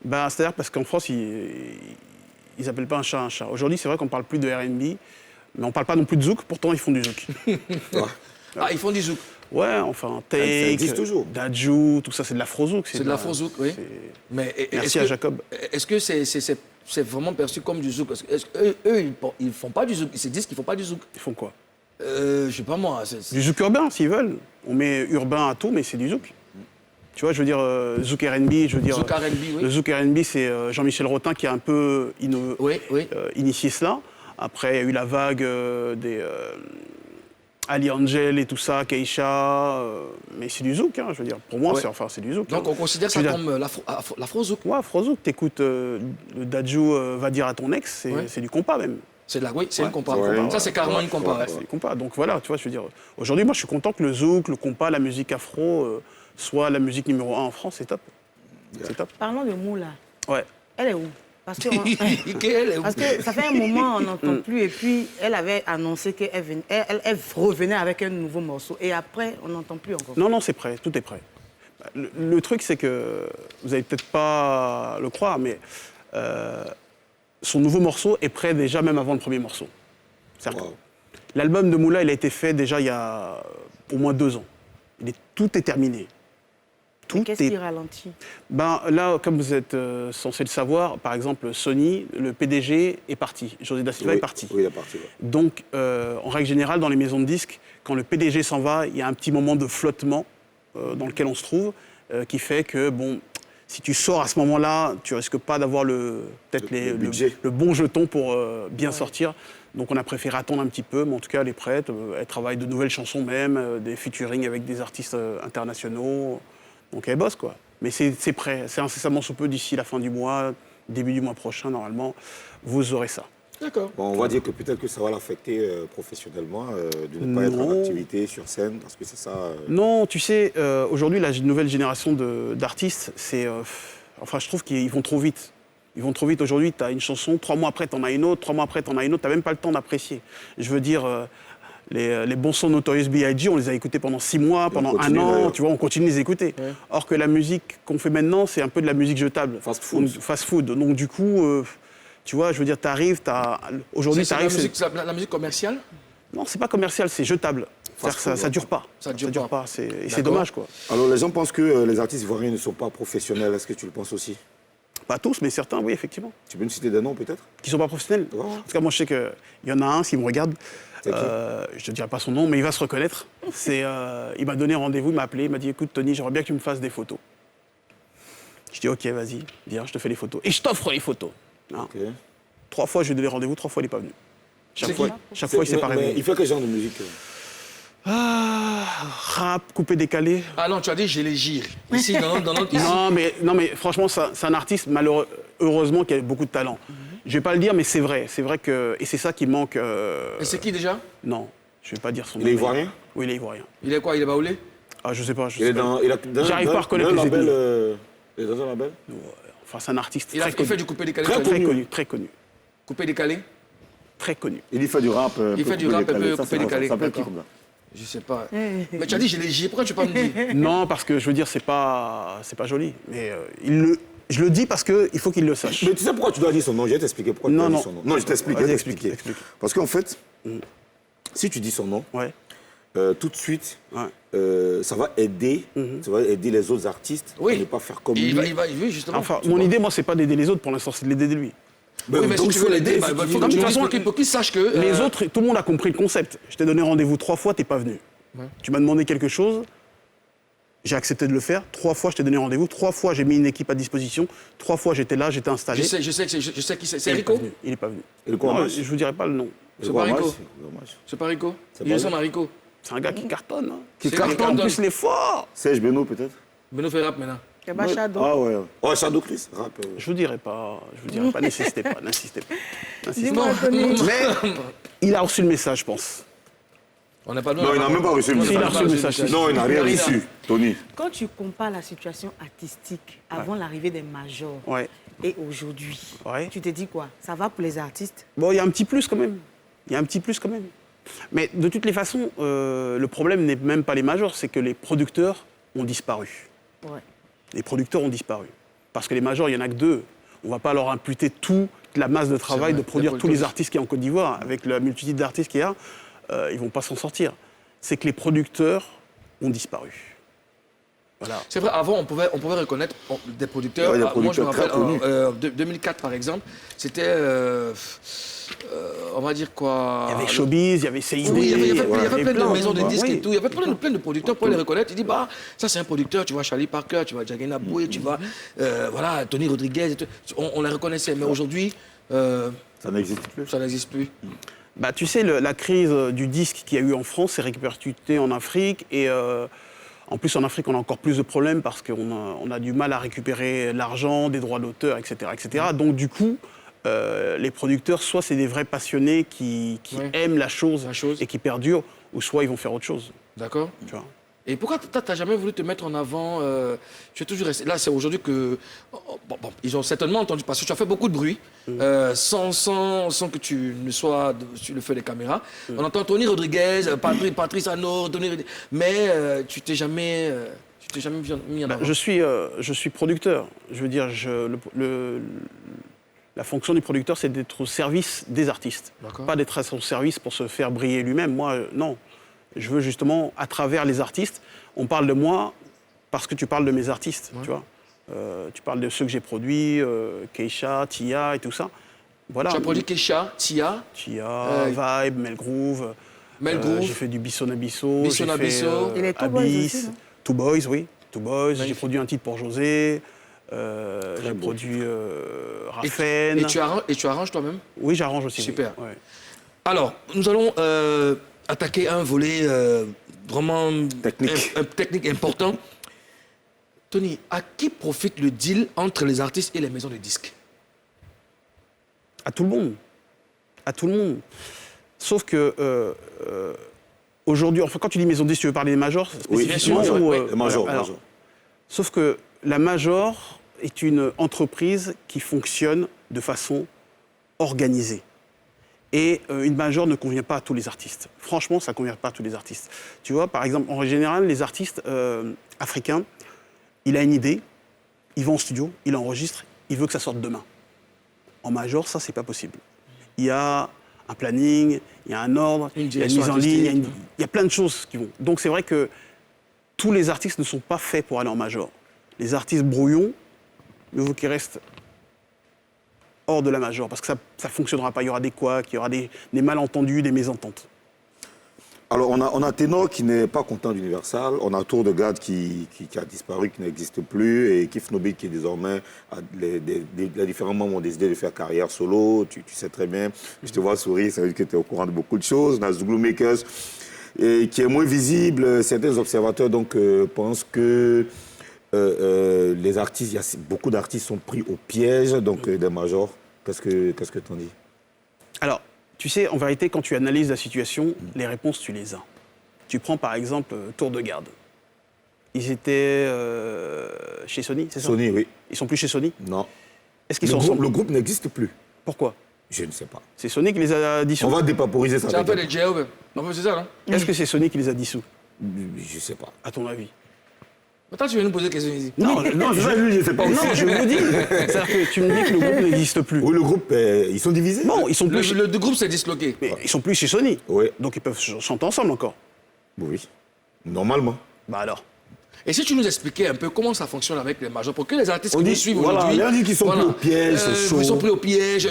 Ben, c'est-à-dire parce qu'en France, ils appellent pas un chat un chat. Aujourd'hui, c'est vrai qu'on parle plus de R&B, mais on parle pas non plus de zouk. Pourtant, ils font du zouk. Ah, ils font du zouk. Ouais, enfin, Ça Take, existe toujours. Dajou, tout ça, c'est de l'afro-zouk. C'est de l'afro-zouk, oui. Mais Merci à Jacob. Est-ce que c'est vraiment perçu comme du zouk? Parce que eux, ils font pas du zouk. Ils se disent qu'ils font pas du zouk. Ils font quoi? Je sais pas moi. Du zouk urbain, s'ils veulent. On met urbain à tout, mais c'est du zouk. Tu vois, je veux dire, zouk R&B, je veux dire... Zouk R&B, oui. Le zouk R&B, c'est Jean-Michel Rotin qui a un peu Oui, oui. initié cela. Après, il y a eu la vague des Ali Angel et tout ça, Keisha. Mais c'est du zouk, hein, je veux dire. Pour moi, Ouais. c'est du zouk. Donc hein. on considère ça Je veux dire, comme l'afro-zouk. Ouais, afro-zouk. T'écoutes le Dajou va dire à ton ex, Ouais. c'est du compas même. Oui, c'est une compa. Ouais. Ça, c'est carrément une compa. Ouais, c'est du compas. Donc voilà, tu vois, je veux dire. Aujourd'hui, moi, je suis content que le zouk, le compas, la musique afro soit la musique numéro 1 en France. C'est top. C'est top. Parlons de Moula. Ouais. Elle est où? Parce que, Parce que ça fait un moment, on n'entend plus. Et puis, elle avait annoncé qu'elle elle revenait avec un nouveau morceau. Et après, on n'entend plus encore. Non, non, c'est prêt, tout est prêt. Le truc, c'est que vous n'allez peut-être pas le croire, mais son nouveau morceau est prêt déjà même avant le premier morceau. C'est-à-dire Wow. que l'album de Moula, il a été fait déjà il y a au moins 2 ans. Tout est terminé. Mais qu'est-ce qui ralentit? Ben, là, comme vous êtes censé le savoir, par exemple, Sony, le PDG est parti. José Da Silva est parti. Oui, il est parti. Ouais. Donc, en règle générale, dans les maisons de disques, quand le PDG s'en va, il y a un petit moment de flottement dans lequel on se trouve, qui fait que, bon, si tu sors à ce moment-là, tu risques pas d'avoir peut-être Le budget. le bon jeton pour bien sortir. Donc, on a préféré attendre un petit peu, mais en tout cas, elle est prête. Elle travaille de nouvelles chansons même, des featuring avec des artistes internationaux. Donc, elle bosse, quoi. Mais c'est prêt. C'est incessamment sous peu, d'ici la fin du mois, début du mois prochain, normalement, vous aurez ça. D'accord. Bon, on va dire que peut-être que ça va l'affecter professionnellement, de ne pas être en Non. activité sur scène, parce que c'est ça. Non, tu sais, aujourd'hui, la nouvelle génération d'artistes, c'est... enfin, je trouve qu'ils vont trop vite. Ils vont trop vite. Aujourd'hui, tu as une chanson, 3 mois après, tu en as une autre, 3 mois après, tu en as une autre. Tu n'as même pas le temps d'apprécier. Je veux dire, les bons sons Notorious B.I.G., on les a écoutés pendant 6 mois, pendant 1 an, tu vois, on continue de les écouter. Ouais. Or que la musique qu'on fait maintenant, c'est un peu de la musique jetable. Fast food. Donc, fast food. Donc, du coup, tu vois, je veux dire, aujourd'hui, C'est tu arrives... la musique commerciale? Non, c'est pas commercial, c'est jetable. C'est-à-dire que food, ça dure pas. Ça dure pas. Et c'est D'accord. dommage, quoi. Alors, les gens pensent que les artistes ivoiriens ne sont pas professionnels. Est-ce que tu le penses aussi? Pas tous, mais certains, oui, effectivement. Tu peux nous citer des noms, peut-être? Qui sont pas professionnels. Ouais. En tout cas, moi, je sais qu'il y en a un, s'il me regarde, C'est qui? je ne dirai pas son nom, mais il va se reconnaître. Il m'a donné rendez-vous, il m'a appelé, il m'a dit, écoute, Tony, j'aimerais bien que tu me fasses des photos. Je dis, ok, vas-y, viens, je te fais les photos. Et je t'offre les photos. Hein. Ok. 3 fois, je lui ai donné rendez-vous, 3 fois, il n'est pas venu. Chaque C'est fois, qui? chaque fois, il s'est pas Mais réveillé. il fait quel genre de musique? Rap, coupé, décalé. Ah non, tu as dit je les gire. Ici, dans notre... ici. Non, mais franchement, c'est un artiste, heureusement, qui a beaucoup de talent. Je vais pas le dire, mais c'est vrai. C'est vrai que... Et c'est ça qui manque... Et c'est qui déjà? Non, je vais pas dire son nom. Il est mais- ivoirien? Oui, il est ivoirien. Il est quoi? Il est baoulé? Ah, je sais pas. Il est dans... J'arrive pas à reconnaître les label, ethnies. il est dans un label? Enfin, c'est un artiste Il très fait connu. du coupé décalé. Très tu as dit? Très connu. connu, très connu. Coupé décalé? Très connu. Il y fait du rap. Il fait du rap un peu coupé décalé, Ça s'appelle qui d'accord. comme ça? Je sais pas. Mais tu as dit j'ai les J, pourquoi tu peux pas me dire? Non, parce que je veux dire, c'est pas joli. Mais je le dis parce qu'il faut qu'il le sache. Mais tu sais pourquoi tu dois dire son nom? Je vais t'expliquer pourquoi tu dois dire son nom. Non, je t'explique. Vas-y, Je vais explique. t'expliquer. Parce qu'en fait, si tu dis son nom, Ouais. tout de suite, Ouais. ça va aider les autres artistes Oui. à ne pas faire comme Il lui. va, oui, justement. Enfin, Tu mon vois. idée, moi, c'est pas d'aider les autres pour l'instant, c'est de l'aider lui. Oui, mais si donc, tu veux l'aider, il faut que tu de toute façon, pour qu'il sache que. Les autres, tout le monde a compris le concept. Je t'ai donné rendez-vous 3 fois, t'es pas venu. Ouais. Tu m'as demandé quelque chose, j'ai accepté de le faire. 3 fois, je t'ai donné rendez-vous. 3 fois, j'ai mis une équipe à disposition. 3 fois, j'étais là, j'étais installé. Je sais qui c'est. C'est Il est pas Rico? venu. Il est pas venu. Et le courage. Non, je vous dirai pas le nom. C'est pas Rico. Dommage. C'est pas Rico? C'est Il pas ressemble à Rico. C'est un gars qui cartonne. Hein. Qui Qui cartonne. cartonne. En plus, il est fort. Serge Beno, peut-être? Beno fait rap maintenant. Keba Shadow. Ah ouais. Oh, Shadow Chris, rap. Je vous dirai pas. N'insistez pas. N'insistez pas. N'insistez Dis-moi, pas. Tony. Mais il a reçu le message, je pense. On n'est pas Non, il n'a même pas reçu le Si, il a message. reçu le message. Non, il n'a rien reçu, Tony. Quand tu compares la situation artistique avant l'arrivée des majors Ouais. et aujourd'hui, Ouais. tu te dis quoi? Ça va pour les artistes? Bon, il y a un petit plus quand même. Mais de toutes les façons, le problème n'est même pas les majors, c'est que les producteurs ont disparu. Ouais. Les producteurs ont disparu. Parce que les majors, il n'y en a que 2. On ne va pas leur imputer toute la masse de travail vrai, de produire les tous les producteurs. artistes qu'il y a en Côte d'Ivoire. Avec la multitude d'artistes qu'il y a, ils ne vont pas s'en sortir. C'est que les producteurs ont disparu. Voilà. C'est vrai, avant, on pouvait reconnaître des producteurs. Ouais, des Moi, je me producteurs très rappelle, connus. 2004, par exemple, c'était, on va dire quoi... Il y avait Showbiz, il y avait CID. Oui, il y avait plein de plein, maisons de disques oui. et tout. Il y avait plein de producteurs pour les reconnaître. Il dit, bah, ça c'est un producteur, tu vois Charlie Parker, tu vois Jagena Boué, tu vois, voilà, Tony Rodriguez. Et tout. On les reconnaissait, mais aujourd'hui, Ça n'existe plus. ça n'existe plus. Bah, tu sais, la crise du disque qu'il y a eu en France s'est répercutée en Afrique. Et en plus, en Afrique, on a encore plus de problèmes parce qu'on a du mal à récupérer l'argent, des droits d'auteur, etc., etc. Donc, du coup, les producteurs, soit c'est des vrais passionnés qui Ouais. aiment la chose La chose. et qui perdurent, ou soit ils vont faire autre chose. D'accord. Tu vois. Et pourquoi t'as jamais voulu te mettre en avant Tu es toujours resté. Là, c'est aujourd'hui que. Bon, ils ont certainement entendu, parce que tu as fait beaucoup de bruit, sans que tu ne sois sur le feu des caméras. On entend Tony Rodriguez, Patrice Arnaud, mais tu t'es jamais mis en avant. Je suis producteur. Je veux dire, la fonction du producteur, c'est d'être au service des artistes. D'accord. Pas d'être à son service pour se faire briller lui-même. Moi, non. Je veux justement, à travers les artistes, on parle de moi parce que tu parles de mes artistes, tu vois. Tu parles de ceux que j'ai produits, Keisha, Tia et tout ça. Voilà. Tu as produit Keisha, Tia, Vibe, Melgroove. Melgroove. J'ai fait du Bisson Abisso. Bisson j'ai Abisso. fait, Et les Two Boys Abyss, aussi, non? Two Boys, oui. Two Boys. J'ai Magnifique. produit un titre pour José. J'ai beau. produit et Raphaël. tu arranges toi-même. Oui, j'arrange aussi. Super. Oui. Ouais. Alors, nous allons attaquer un volet vraiment Technique. technique important. Tony, à qui profite le deal entre les artistes et les maisons de disques? À tout le monde. À tout le monde. Sauf que aujourd'hui, enfin, quand tu dis maison de disques, tu veux parler des majors Oui, spécifiquement bien sûr, ou, oui. Le major, alors, major. Sauf que la major est une entreprise qui fonctionne de façon organisée. Et une major ne convient pas à tous les artistes. Franchement, ça ne convient pas à tous les artistes. Tu vois, par exemple, en général, les artistes africains, il a une idée, il va en studio, il enregistre, il veut que ça sorte demain. En major, ça, c'est pas possible. Il y a un planning, il y a un ordre, Une il y a une direction mise en ligne, artistique. il y a plein de choses qui vont. Donc c'est vrai que tous les artistes ne sont pas faits pour aller en major. Les artistes brouillons, il faut qu'ils restent hors de la major, parce que ça ne fonctionnera pas. Il y aura des couacs, il y aura des malentendus, des mésententes. Alors, on a Ténor qui n'est pas content d'Universal. On a Tour de Garde qui a disparu, qui n'existe plus. Et Kif Nobi qui, désormais, les différents membres ont décidé de faire carrière solo. Tu sais très bien. Je te vois sourire, ça veut dire que tu es au courant de beaucoup de choses. On a Zouglou Makers, qui est moins visible. Certains observateurs donc, pensent que les artistes, il y a beaucoup d'artistes sont pris au piège donc, des majors. Qu'est-ce que tu en dis? Alors, tu sais, en vérité, quand tu analyses la situation, les réponses, tu les as. Tu prends par exemple Tour de Garde. Ils étaient chez Sony, c'est ça? Sony, oui. Ils sont plus chez Sony? Non. Est-ce qu'ils Le sont groupe, ensemble? le groupe n'existe plus. Pourquoi? Je ne sais pas. C'est Sony qui les a dissous. On va dépaporiser ça. C'est un peu les J.O.B. C'est ça, non? Est-ce que c'est Sony qui les a dissous, Je ne sais pas. à ton avis? Attends, tu viens nous poser des questions ici. Non, je ne sais pas aussi. non, je vous dis. C'est-à-dire que tu me dis que le groupe n'existe plus. Oui, le groupe, ils sont divisés. Bon, ils sont plus, Le groupe s'est disloqué. mais ils sont plus chez Sony. Oui. Donc ils peuvent chanter ensemble encore. Oui. Normalement. Bah alors. Et si tu nous expliquais un peu comment ça fonctionne avec les majors, pour que les artistes On qui dit- nous suivent voilà, aujourd'hui... les artistes qui sont pris au piège, c'est chaud. Ils sont pris au piège,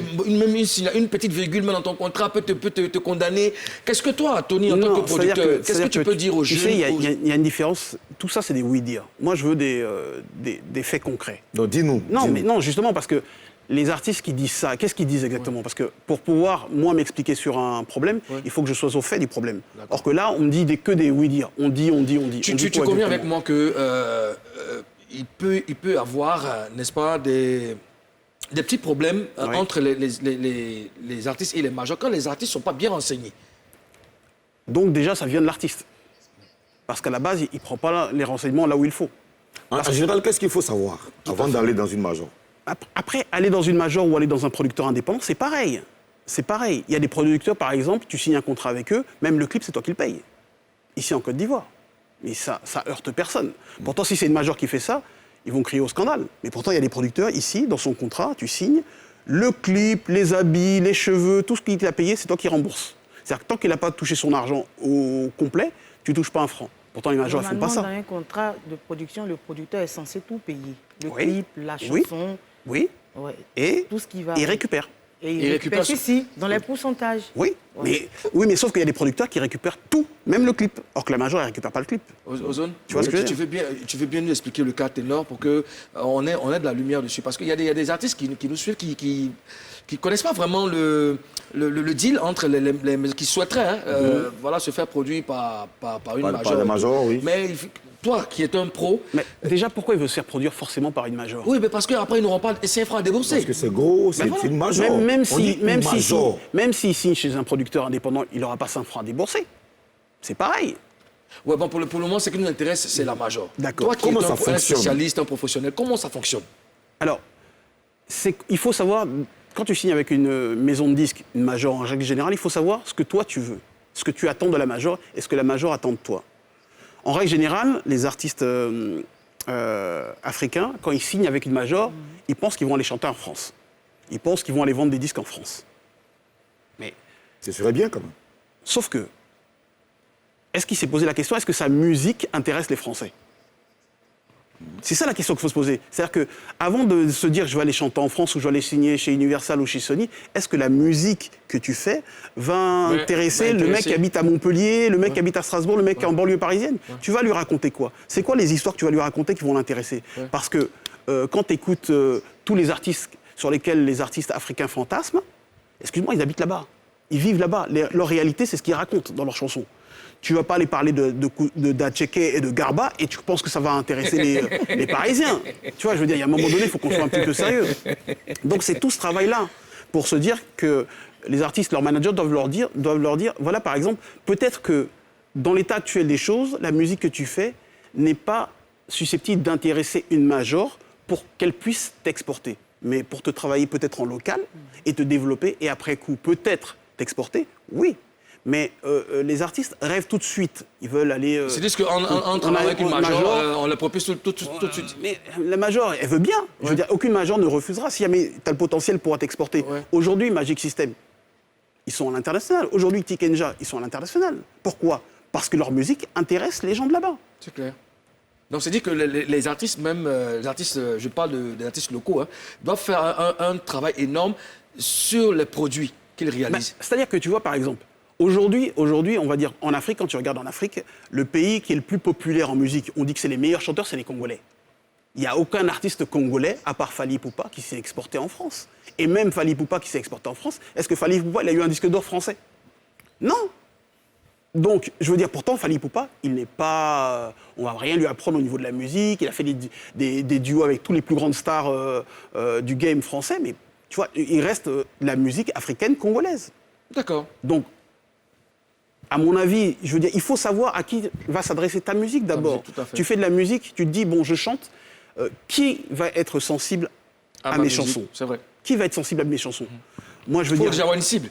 une petite virgule même dans ton contrat peut te condamner. Qu'est-ce que toi, Tony, en tant que c'est-à-dire producteur, qu'est-ce que c'est-à-dire tu peux dire aux tu jeunes sais, il y a une différence. Tout ça, c'est des oui-dire. Moi, je veux des faits concrets. Donc dis-nous. Non, dis-nous. mais non, justement, parce que les artistes qui disent ça, qu'est-ce qu'ils disent exactement? Parce que pour pouvoir, moi, m'expliquer sur un problème, il faut que je sois au fait du problème. Or que là, on me dit que des oui-dire. On dit. Tu conviens avec moi que il peut avoir, n'est-ce pas, des petits problèmes Ouais. entre les artistes et les majors quand les artistes ne sont pas bien renseignés. Donc déjà, ça vient de l'artiste. Parce qu'à la base, il ne prend pas les renseignements là où il faut. En général, qu'est-ce qu'il faut savoir avant d'aller dans une major? Après, aller dans une major ou aller dans un producteur indépendant, c'est pareil. C'est pareil. Il y a des producteurs, par exemple, tu signes un contrat avec eux, même le clip, c'est toi qui le payes. Ici, en Côte d'Ivoire. Mais ça heurte personne. Pourtant, si c'est une major qui fait ça, ils vont crier au scandale. Mais pourtant, il y a des producteurs, ici, dans son contrat, tu signes, le clip, les habits, les cheveux, tout ce qu'il t'a payé, c'est toi qui rembourses. C'est-à-dire que tant qu'il n'a pas touché son argent au complet, tu ne touches pas un franc. Pourtant, les majors, ils ne font pas ça. Dans un contrat de production, le producteur est censé tout payer. Le Oui. clip, la Oui. chanson, Oui. ouais, Et tout ce qui va. il récupère. Et Il il récupère récupère ici, dans les pourcentages. Oui. Ouais. Mais sauf qu'il y a des producteurs qui récupèrent tout, même le clip. Or que la major, elle ne récupère pas le clip. Ozone, Tu vois ce que je veux tu veux bien nous expliquer le cas ténor pour qu'on ait de la lumière dessus. Parce qu'il y a des artistes qui nous suivent, qui connaissent pas vraiment le deal entre qui souhaiteraient voilà, se faire produire par une Par major. des majors, oui. Mais toi, qui es un pro, Mais déjà, pourquoi il veut se faire produire forcément par une major? oui, mais parce qu'après, ils n'auront pas de francs à débourser. Parce que c'est gros, c'est une major. Même On dit une major. s'il signe chez un producteur indépendant, il n'aura pas 5 francs à débourser. C'est pareil. Ouais, bon, pour le moment, ce qui nous intéresse, c'est la major. D'accord. Toi qui Comment es ça un fonctionne? spécialiste, un professionnel, comment ça fonctionne? Alors, il faut savoir, quand tu signes avec une maison de disques, une major en règle générale, il faut savoir ce que toi tu veux, ce que tu attends de la major et ce que la major attend de toi. En règle générale, les artistes africains, quand ils signent avec une major, ils pensent qu'ils vont aller chanter en France. Ils pensent qu'ils vont aller vendre des disques en France. Mais, Ce serait bien quand même. sauf que, est-ce qu'il s'est posé la question, est-ce que sa musique intéresse les Français? C'est ça la question qu'il faut se poser. C'est-à-dire qu'avant de se dire je vais aller chanter en France ou je vais aller signer chez Universal ou chez Sony, est-ce que la musique que tu fais va intéresser le mec qui habite à Montpellier, le mec qui habite à Strasbourg, le mec qui est en banlieue parisienne? Tu vas lui raconter quoi? C'est quoi les histoires que tu vas lui raconter qui vont l'intéresser? Parce que quand tu écoutes tous les artistes sur lesquels les artistes africains fantasment, excuse-moi, ils habitent là-bas. Ils vivent là-bas. Leur réalité, c'est ce qu'ils racontent dans leurs chansons. Tu vas pas aller parler d'Acheke et de Garba et tu penses que ça va intéresser les Parisiens. Tu vois, je veux dire, il y a un moment donné, il faut qu'on soit un petit peu sérieux. Donc c'est tout ce travail-là pour se dire que les artistes, leurs managers doivent leur dire, voilà, par exemple, peut-être que dans l'état actuel des choses, la musique que tu fais n'est pas susceptible d'intéresser une major pour qu'elle puisse t'exporter. Mais pour te travailler peut-être en local et te développer et après coup peut-être t'exporter, oui. Mais les artistes rêvent tout de suite. Ils veulent aller... C'est-à-dire qu'en travaillant avec une major, on le propose tout de suite. Mais la major, elle veut bien. Je veux dire, aucune major ne refusera si jamais tu as le potentiel pour t'exporter. Ouais. Aujourd'hui, Magic System, ils sont à l'international. Aujourd'hui, Tikenja, ils sont à l'international. Pourquoi? Parce que leur musique intéresse les gens de là-bas. C'est clair. Donc, c'est dit que les artistes, même les artistes, je parle des artistes locaux, doivent faire un travail énorme sur les produits qu'ils réalisent. C'est-à-dire que tu vois, par exemple, aujourd'hui, on va dire, en Afrique, quand tu regardes en Afrique, le pays qui est le plus populaire en musique, on dit que c'est les meilleurs chanteurs, c'est les Congolais. Il n'y a aucun artiste congolais, à part Fally Ipupa, qui s'est exporté en France. Et même Fally Ipupa qui s'est exporté en France, est-ce que Fally Ipupa, il a eu un disque d'or français? Non. Donc, je veux dire, pourtant, Fally Ipupa, il n'est pas... on ne va rien lui apprendre au niveau de la musique, il a fait des duos avec tous les plus grandes stars du game français, mais tu vois, il reste de la musique africaine congolaise. D'accord. Donc, à mon avis, je veux dire, il faut savoir à qui va s'adresser ta musique d'abord. Tout à fait. Tu fais de la musique, tu te dis, bon, je chante, qui va être sensible à ma mes musique, chansons? c'est vrai. Qui va être sensible à mes chansons? Moi, je veux Il faut dire... déjà avoir une cible.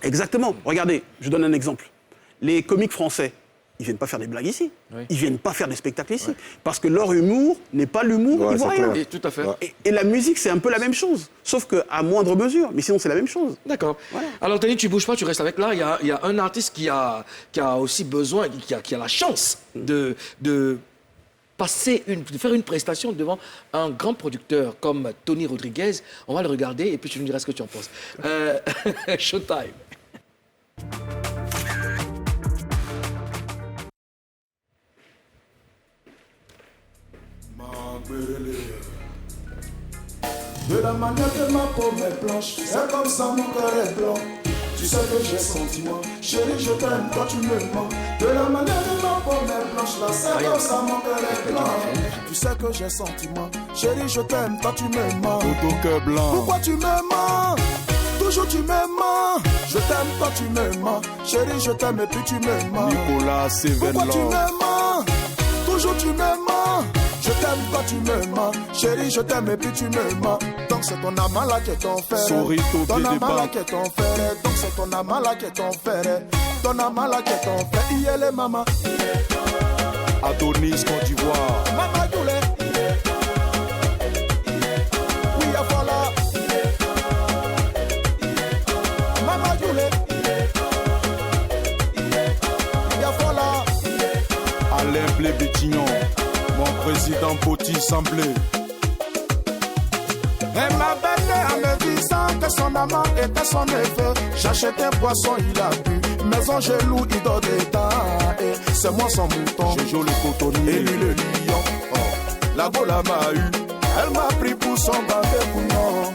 Exactement. Regardez, je donne un exemple. Les comiques français, ils viennent pas faire des blagues ici. Oui. Ils viennent pas faire des spectacles ici. Parce que leur humour n'est pas l'humour Ouais, c'est ivoirien. clair. Et tout à fait. Ouais. Et la musique, c'est un peu la même chose. Sauf qu'à moindre mesure. Mais sinon, c'est la même chose. D'accord. Voilà. Alors, Tony, tu bouges pas, tu restes avec. Là, il y a un artiste qui a aussi besoin, qui a la chance de faire une prestation devant un grand producteur comme Tony Rodriguez. On va le regarder et puis tu nous diras ce que tu en penses. Showtime. De la manière que ma peau m'est blanche, c'est comme ça mon cœur est blanc. Tu sais que j'ai sentiment, chérie je t'aime quand tu me mens. De la manière que ma peau m'est blanche, là c'est comme ça mon cœur est blanc. Tu sais que j'ai sentiment, chérie je t'aime quand tu me mens. Ton cœur blanc. Pourquoi tu me mens? Toujours tu me mens. Je t'aime quand tu me mens. Chérie je t'aime et puis tu me mens. Nicolas Pourquoi tu Sevenlov. me mens? Toujours tu me mens. Je t'aime quand tu me mens. Chérie, je t'aime et puis tu me mens. Donc c'est ton amant là qui est ton frère. Sorito, ton pied des amant là banques. qui est ton frère. Donc c'est ton amant là qui est ton frère. Ton amant là qui est ton frère. Il est les maman. Adonis, Côte d'Ivoire. Maman Doulé. Oui, voilà. Maman Doulé. Voilà. Alain Blé-Bétignon. Mon président Poti Semblé. Elle m'a bêté en me disant que son amant était son neveu. J'achète un poisson, il a bu. Maison jaloux, il dort dedans. Et c'est moi son mouton. Jojo le cotonnier. Et lui le lion. Oh. La gola m'a eu. Elle m'a pris pour son baveux couillon.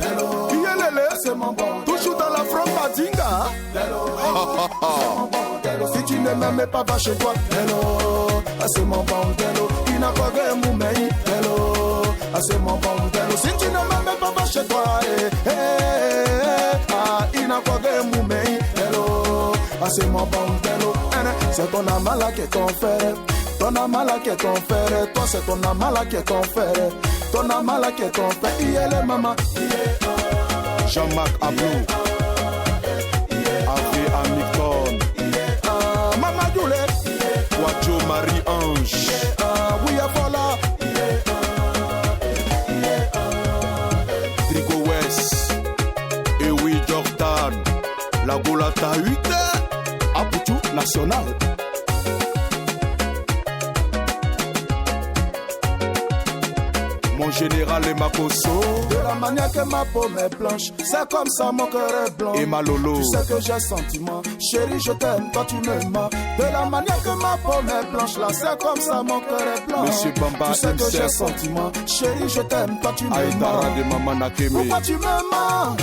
Hello. Yelele, c'est mon bon. Toujours dans la front Madinga. Hello. C'est mon bon. Si tu ne m'aimes pas, va chez toi. Hello, c'est mon bon. Hello, il n'a pas de moumei. Hello, c'est mon bon. Hello, si tu ne m'aimes pas, va chez toi. Il n'a pas de moumei. Hello, c'est mon bon. Hello, c'est ton amant là qui est ton frère. Ton amant là qui est ton frère. Toi, c'est ton amant là qui est ton frère. Ton amant là qui est ton frère. Il est le maman. Jean-Marc Ablou. Ave Hamilton. Wadjo Marie-Ange. Oui, voilà. Trigo West. Ewi Jordan. La Golata 8. Aputu National. Mon général est Makoso. De la manière que ma peau m'est blanche, c'est comme ça mon cœur est blanc. Et Malolo. Tu sais que j'ai sentiment, chérie je t'aime quand tu me mens. De la manière que ma peau m'est blanche, là c'est comme ça mon cœur est blanc. Monsieur Bamba tu sais que j'ai M7. sentiment, chérie je t'aime quand tu me mens. Aïdara de Maman Nakeme. Pourquoi tu me mens?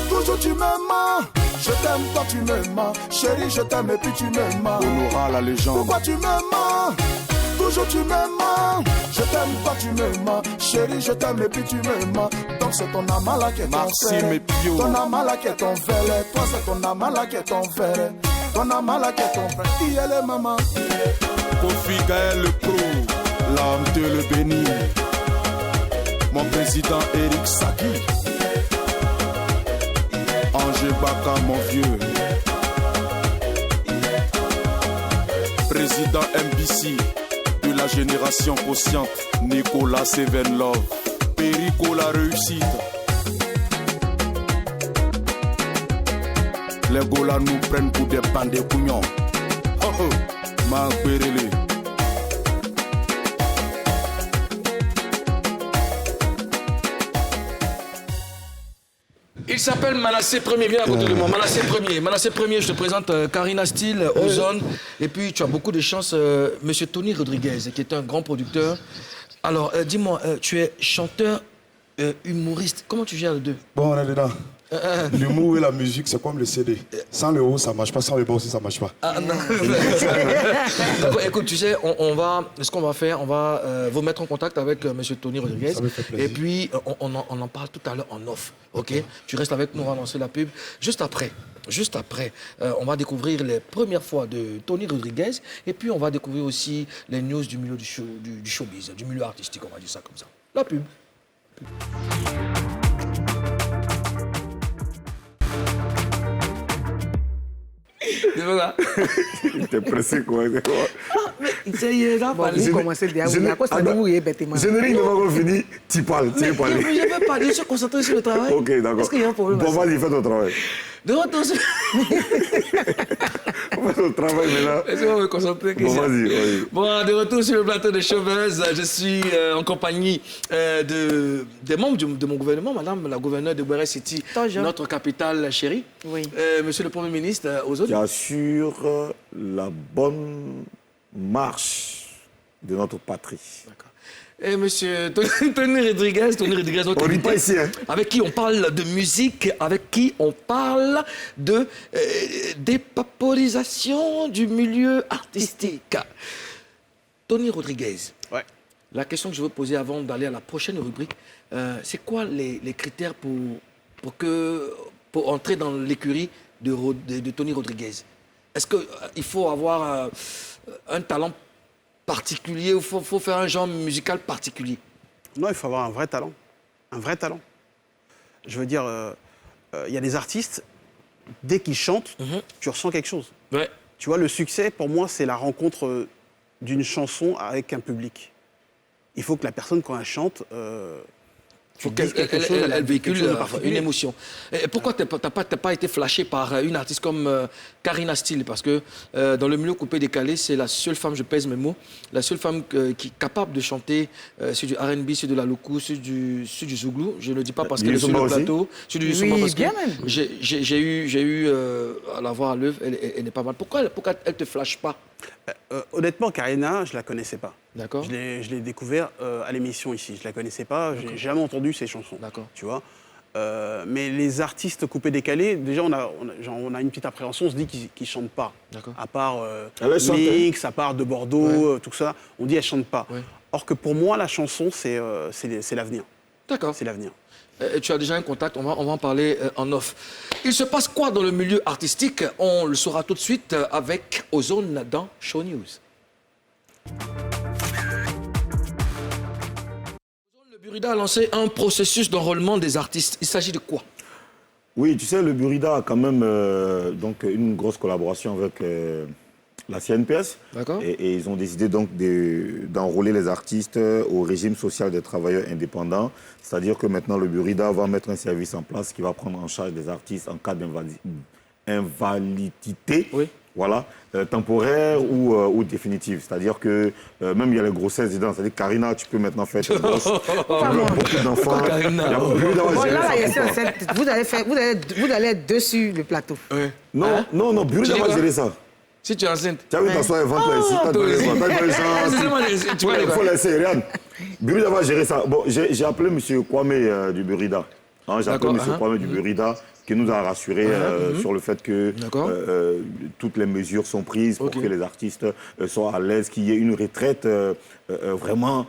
Toujours tu me mens. Je t'aime quand tu me mens. Chérie je t'aime et puis tu me mens. Honora la légende. Pourquoi tu me mens? Toujours tu me mens. Je t'aime quand tu me mens. Chérie, je t'aime et puis tu me mens. Donc c'est ton amant là qui est ton Maxime frère. et Pio. Ton amant là qui est ton frère. Toi c'est ton amant là qui est ton frère. Ton amant là qui est ton frère. Il est le maman. Kofi Gaël le pro. L'âme de le béni. Mon président Eric Saki. Angé Baka mon vieux. Président MBC de la génération consciente, Nicolas Sevenlov, Perico la réussite. Les Golas nous prennent pour des bandes de couillons. Oh oh, ma Perele. Il s'appelle Manassé Premier, viens à côté de moi. Manassé Premier, je te présente Karina Steele, Ozone. Et puis tu as beaucoup de chance, Monsieur Tony Rodriguez, qui est un grand producteur. Alors, dis-moi, tu es chanteur, humoriste. Comment tu gères les deux? Bon, on est dedans. L'humour et la musique, c'est comme le CD. Sans le haut, ça marche pas. Sans le bas aussi, ça marche pas. Ah, non. D'accord, écoute, tu sais, ce qu'on va faire, on va vous mettre en contact avec Monsieur Tony Rodriguez. Ça me fait plaisir. Et puis, on en parle tout à l'heure en off. OK? Tu restes avec nous, on va lancer la pub. Juste après, on va découvrir les premières fois de Tony Rodriguez. Et puis, on va découvrir aussi les news du milieu du showbiz, du milieu artistique, on va dire ça comme ça. La pub. Voilà. T'es pressé, quoi. Bon, vous commencez déjà, oui, à cause de vous, bêtement. Générique n'est pas encore fini, tu parles, tu veux parler. Mais je ne veux pas, je suis concentré sur le travail. Ok, d'accord. Est-ce qu'il y a un problème? Bon, vas-y, fais ton travail. De retour sur... Fais ton travail maintenant. Laissez-moi me concentrer. Bon, vas-y. Bon, de retour sur le plateau de Showbuzz, je suis en compagnie des membres de mon gouvernement, madame la gouverneure de Bouéré City, notre capitale chérie. Oui. Monsieur le Premier ministre, aux autres. Qui assure la bonne marche de notre patrie. D'accord. Et monsieur Tony Rodriguez, notre On rit pas ici, hein. avec qui on parle de musique, avec qui on parle de dépapolisation du milieu artistique. Tony Rodriguez, Ouais. la question que je veux poser avant d'aller à la prochaine rubrique, c'est quoi les critères pour entrer dans l'écurie de Tony Rodriguez? Est-ce qu'il faut avoir un talent particulier ou faut faire un genre musical particulier? Non, il faut avoir un vrai talent. Un vrai talent. Je veux dire, il y a des artistes, dès qu'ils chantent, tu ressens quelque chose. Ouais. Tu vois, le succès, pour moi, c'est la rencontre d'une chanson avec un public. Il faut que la personne, quand elle chante, Faut qu'elle véhicule quelque chose de particulier. une émotion. Et pourquoi tu n'as pas été flashé par une artiste comme Karina Steele? Parce que dans le milieu coupé-décalé, c'est la seule femme, je pèse mes mots, la seule femme qui est capable de chanter sur du R&B, sur de la loco, sur du zouglou. Je ne le dis pas parce qu'elle est sur le plateau. Sur du Zumba, parce que bien même. j'ai eu à la voir à l'œuvre, elle est pas mal. Pourquoi elle ne te flash pas? Honnêtement, Karina, je ne la connaissais pas. D'accord. Je l'ai découvert à l'émission ici. Je ne la connaissais pas, je n'ai jamais entendu ses chansons. D'accord. Tu vois. Mais les artistes coupés-décalés, déjà, on a une petite appréhension, on se dit qu'ils ne chantent pas. D'accord. À part Elle chante, Mix, à part de Bordeaux, tout ça, on dit qu'elle ne chante pas. Ouais. Or que pour moi, la chanson, c'est l'avenir. D'accord. C'est l'avenir. Tu as déjà un contact, on va en parler en off. Il se passe quoi dans le milieu artistique? On le saura tout de suite avec Ozone dans Show News. Le Burida a lancé un processus d'enrôlement des artistes. Il s'agit de quoi? Oui, tu sais, le Burida a quand même donc une grosse collaboration avec la CNPS. D'accord. Et ils ont décidé donc d'enrôler les artistes au régime social des travailleurs indépendants. C'est-à-dire que maintenant, le Burida va mettre un service en place qui va prendre en charge les artistes en cas d'invalidité. Oui. Voilà, temporaire ou définitive. C'est-à-dire que même il y a les grossesses dedans. C'est-à-dire Karina, tu peux maintenant faire tes gosses. Beaucoup d'enfants. Karina? Le Burida va Bon, gérer là, ça il y a pour toi. vous allez être dessus le plateau. Oui. Non, non, Burida Tu dis va quoi? gérer ça. Si tu es enceinte. Tu as vu t'asseoir et ventre là ici, t'as de les gens. Tu vois, Il faut laisser, regarde. Burida va gérer ça. Bon, j'ai appelé M. Kwame du Burida. Hein, j'ai appelé M. Kwame du Burida qui nous a rassuré sur le fait que toutes les mesures sont prises pour que les artistes soient à l'aise, qu'il y ait une retraite vraiment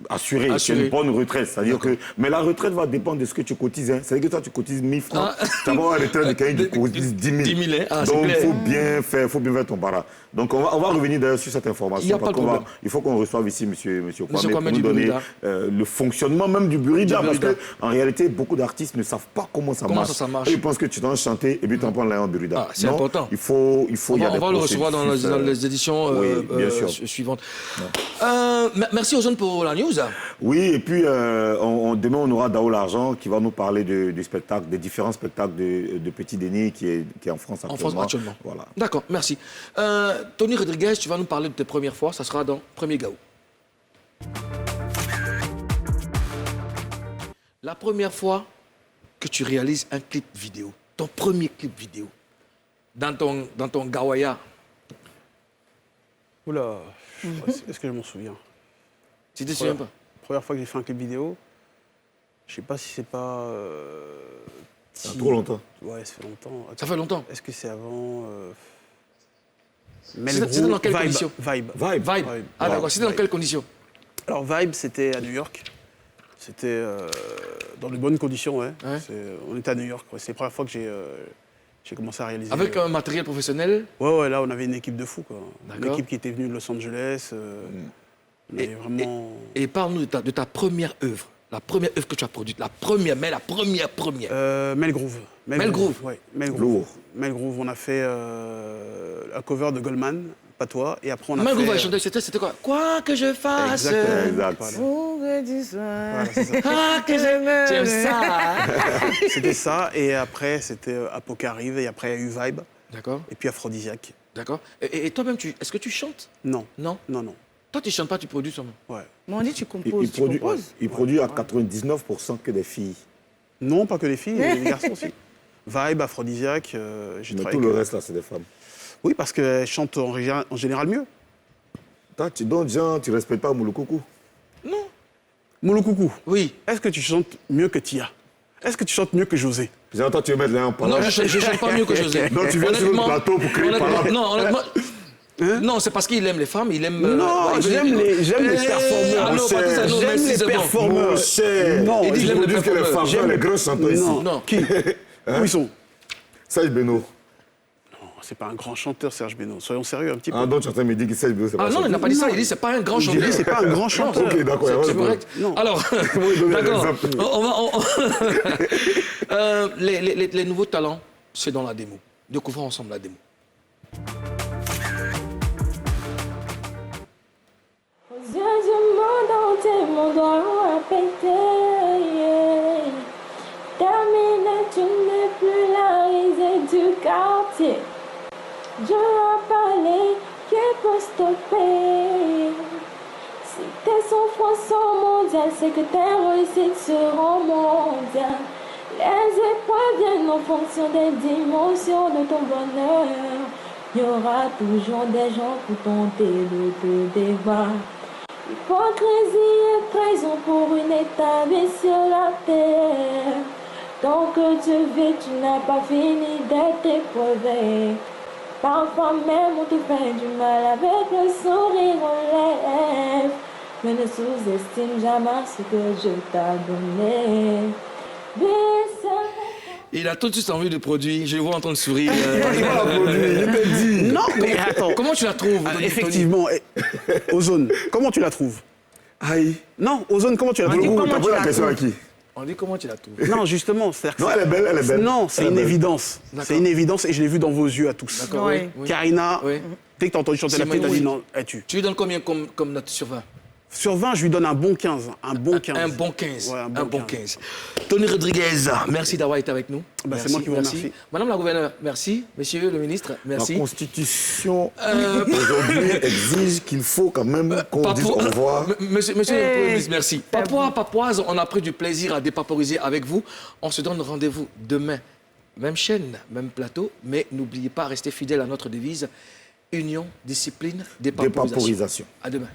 assurée, une bonne retraite. C'est-à-dire que, mais la retraite va dépendre de ce que tu cotises. Hein. C'est-à-dire que toi, tu cotises 1000 francs, tu vas avoir une retraite de quelqu'un qui cotise 10 000. 10 000, hein. Ah, donc, il faut bien faire ton bara. Donc, on va revenir d'ailleurs sur cette information. Il y a pas de problème. Il faut qu'on reçoive ici M. Kwame pour du nous donner Burida. le fonctionnement même du Burida. Parce qu'en réalité, beaucoup d'artistes ne savent pas comment ça marche. Eux, ils pensent que tu dois chanter et puis tu en prends un Burida. Ah, c'est important. Il faut On y a va le recevoir dans les éditions bien sûr. suivantes. Merci Ozone pour la news. Oui, et puis demain, on aura Dao L'Argent qui va nous parler des spectacles, des différents spectacles de Petit Denis qui est en France actuellement. En France actuellement. Voilà. D'accord, merci. Tony Rodriguez, tu vas nous parler de tes premières fois. Ça sera dans Premier Gaou. La première fois que tu réalises un clip vidéo, ton premier clip vidéo, dans ton Gawaya, Oula, est-ce que je m'en souviens? tu te souviens pas? Première fois que j'ai fait un clip vidéo, je sais pas si c'est pas... Ça fait trop longtemps. Ouais, ça fait longtemps. Ça fait longtemps. Est-ce que c'est avant... C'était dans quelles conditions? Vibe. Ah d'accord, c'était dans quelles conditions? Alors Vibe, c'était à New York. C'était dans de bonnes conditions, ouais. On était à New York, ouais. C'est la première fois que j'ai commencé à réaliser... Avec un matériel professionnel? Ouais, là on avait une équipe de fous, quoi. Une D'accord. équipe qui était venue de Los Angeles. On avait vraiment... Et parle-nous de ta première œuvre, La première œuvre que tu as produite, la première. Melgroove. Melgroove. Oui, Melgroove. Lourd. Melgroove, on a fait un cover de Goldman, pas toi, et après on a Melgroove fait... a chanté, c'était quoi? Quoi que je fasse. Exactement. Exact. Voilà. Pour que tu sois. Voilà, c'est ça. Ah, que j'aime. J'aime ça. Hein? C'était ça, et après c'était Apocalypse, et après il y a eu Vibe, D'accord, et puis Aphrodisiaque. d'accord. Et toi-même, est-ce que tu chantes? Non, Non. non. Toi, tu chantes pas, tu produis seulement. Ouais. Mais on dit tu Il, composes. il Tu produit, composes. il produit à 99% que des filles. Non, pas que les filles, les garçons aussi. Vibe, Aphrodisiaque, j'ai Mais travaillé tout le avec- reste, là, c'est des femmes. Oui, parce qu'elles chantent en général mieux. Toi, donc, Jean, tu ne respectes pas Mouloukoukou. Mouloukoukou, Oui. est-ce que tu chantes mieux que Tia? Est-ce que tu chantes mieux que José? Jean, toi, tu veux mettre les en Non, parlant. je chante pas mieux que José. Donc, tu viens sur le Honnêtement- plateau pour créer honnêtement- parole. Non, honnêtement. Non, c'est parce qu'il aime les femmes, il aime. Non, j'aime les performeurs. Allô, cher. Patrice, allô, J'aime merci, les c'est bon. performeurs. Mon cher. Non, il dit ils j'aime vous les disent que les performeurs. femmes sont les grands chanteurs ici. Non. Non. Qui Où ils sont? Serge Beno. Non, c'est pas un grand chanteur, Serge Beno. Soyons sérieux un petit peu. Ah, donc tu es en train de me dire que Serge Beno, c'est pas Ah non, il n'a pas dit ça, il dit c'est pas un grand chanteur. J'ai dit, c'est pas un grand chanteur. Ok, d'accord. il y a C'est pas de correct. Non. Alors, Comment il donne d'accord. l'exemple Les nouveaux talents, c'est dans la démo. Découvrons ensemble la démo. Aux yeux du monde entier, mon doigt a pété. Yeah. Terminé, tu n'es plus la risée du quartier. Dieu a parlé, qui peut stopper? Si tes souffrances sont mondiales, c'est que tes réussites seront mondiales. Les épreuves viennent en fonction des dimensions de ton bonheur. Il y aura toujours des gens pour tenter de te débattre. Hypocrisie et trahison pour une établie sur la terre. Tant que tu vis, tu n'as pas fini d'être éprouvé. Parfois même on te fait du mal avec le sourire aux lèvres. Mais ne sous-estime jamais ce que Dieu t'a donné. Il a tout de suite envie de produire, je le vois en train de sourire. Non, mais attends. Comment tu la trouves, Ah, Tony? effectivement, Ozone, comment tu la trouves? Aïe. Non, Ozone, comment tu la trouves? Mouloukoukou, t'as Comment tu posé la la question à trouves? qui? On dit comment tu la trouves? Non, justement, c'est-à-dire que Non, elle est belle, elle est belle. Non, c'est Elle est une belle. évidence. D'accord. C'est une évidence et je l'ai vu dans vos yeux à tous. D'accord, Oui. oui, oui. Karina, Oui. dès que t'as entendu chanter la Simone, petite, t'as oui. dit non, tu. Tu lui donnes combien comme note sur 20? Sur 20, je lui donne un bon 15. Un bon 15. Un bon 15. Ouais, un bon 15. Tony Rodriguez, merci d'avoir été avec nous. Bah, c'est Merci, moi qui vous remercie. Madame la gouverneure, merci. Monsieur le ministre, merci. La Constitution aujourd'hui exige qu'il faut quand même qu'on dise au revoir. Monsieur le Premier ministre, merci. Papouas, Papouases, on a pris du plaisir à dépaporiser avec vous. On se donne rendez-vous demain. Même chaîne, même plateau, mais n'oubliez pas, restez fidèles à notre devise. Union, discipline, dépaporisation. Dépaporisation. À demain.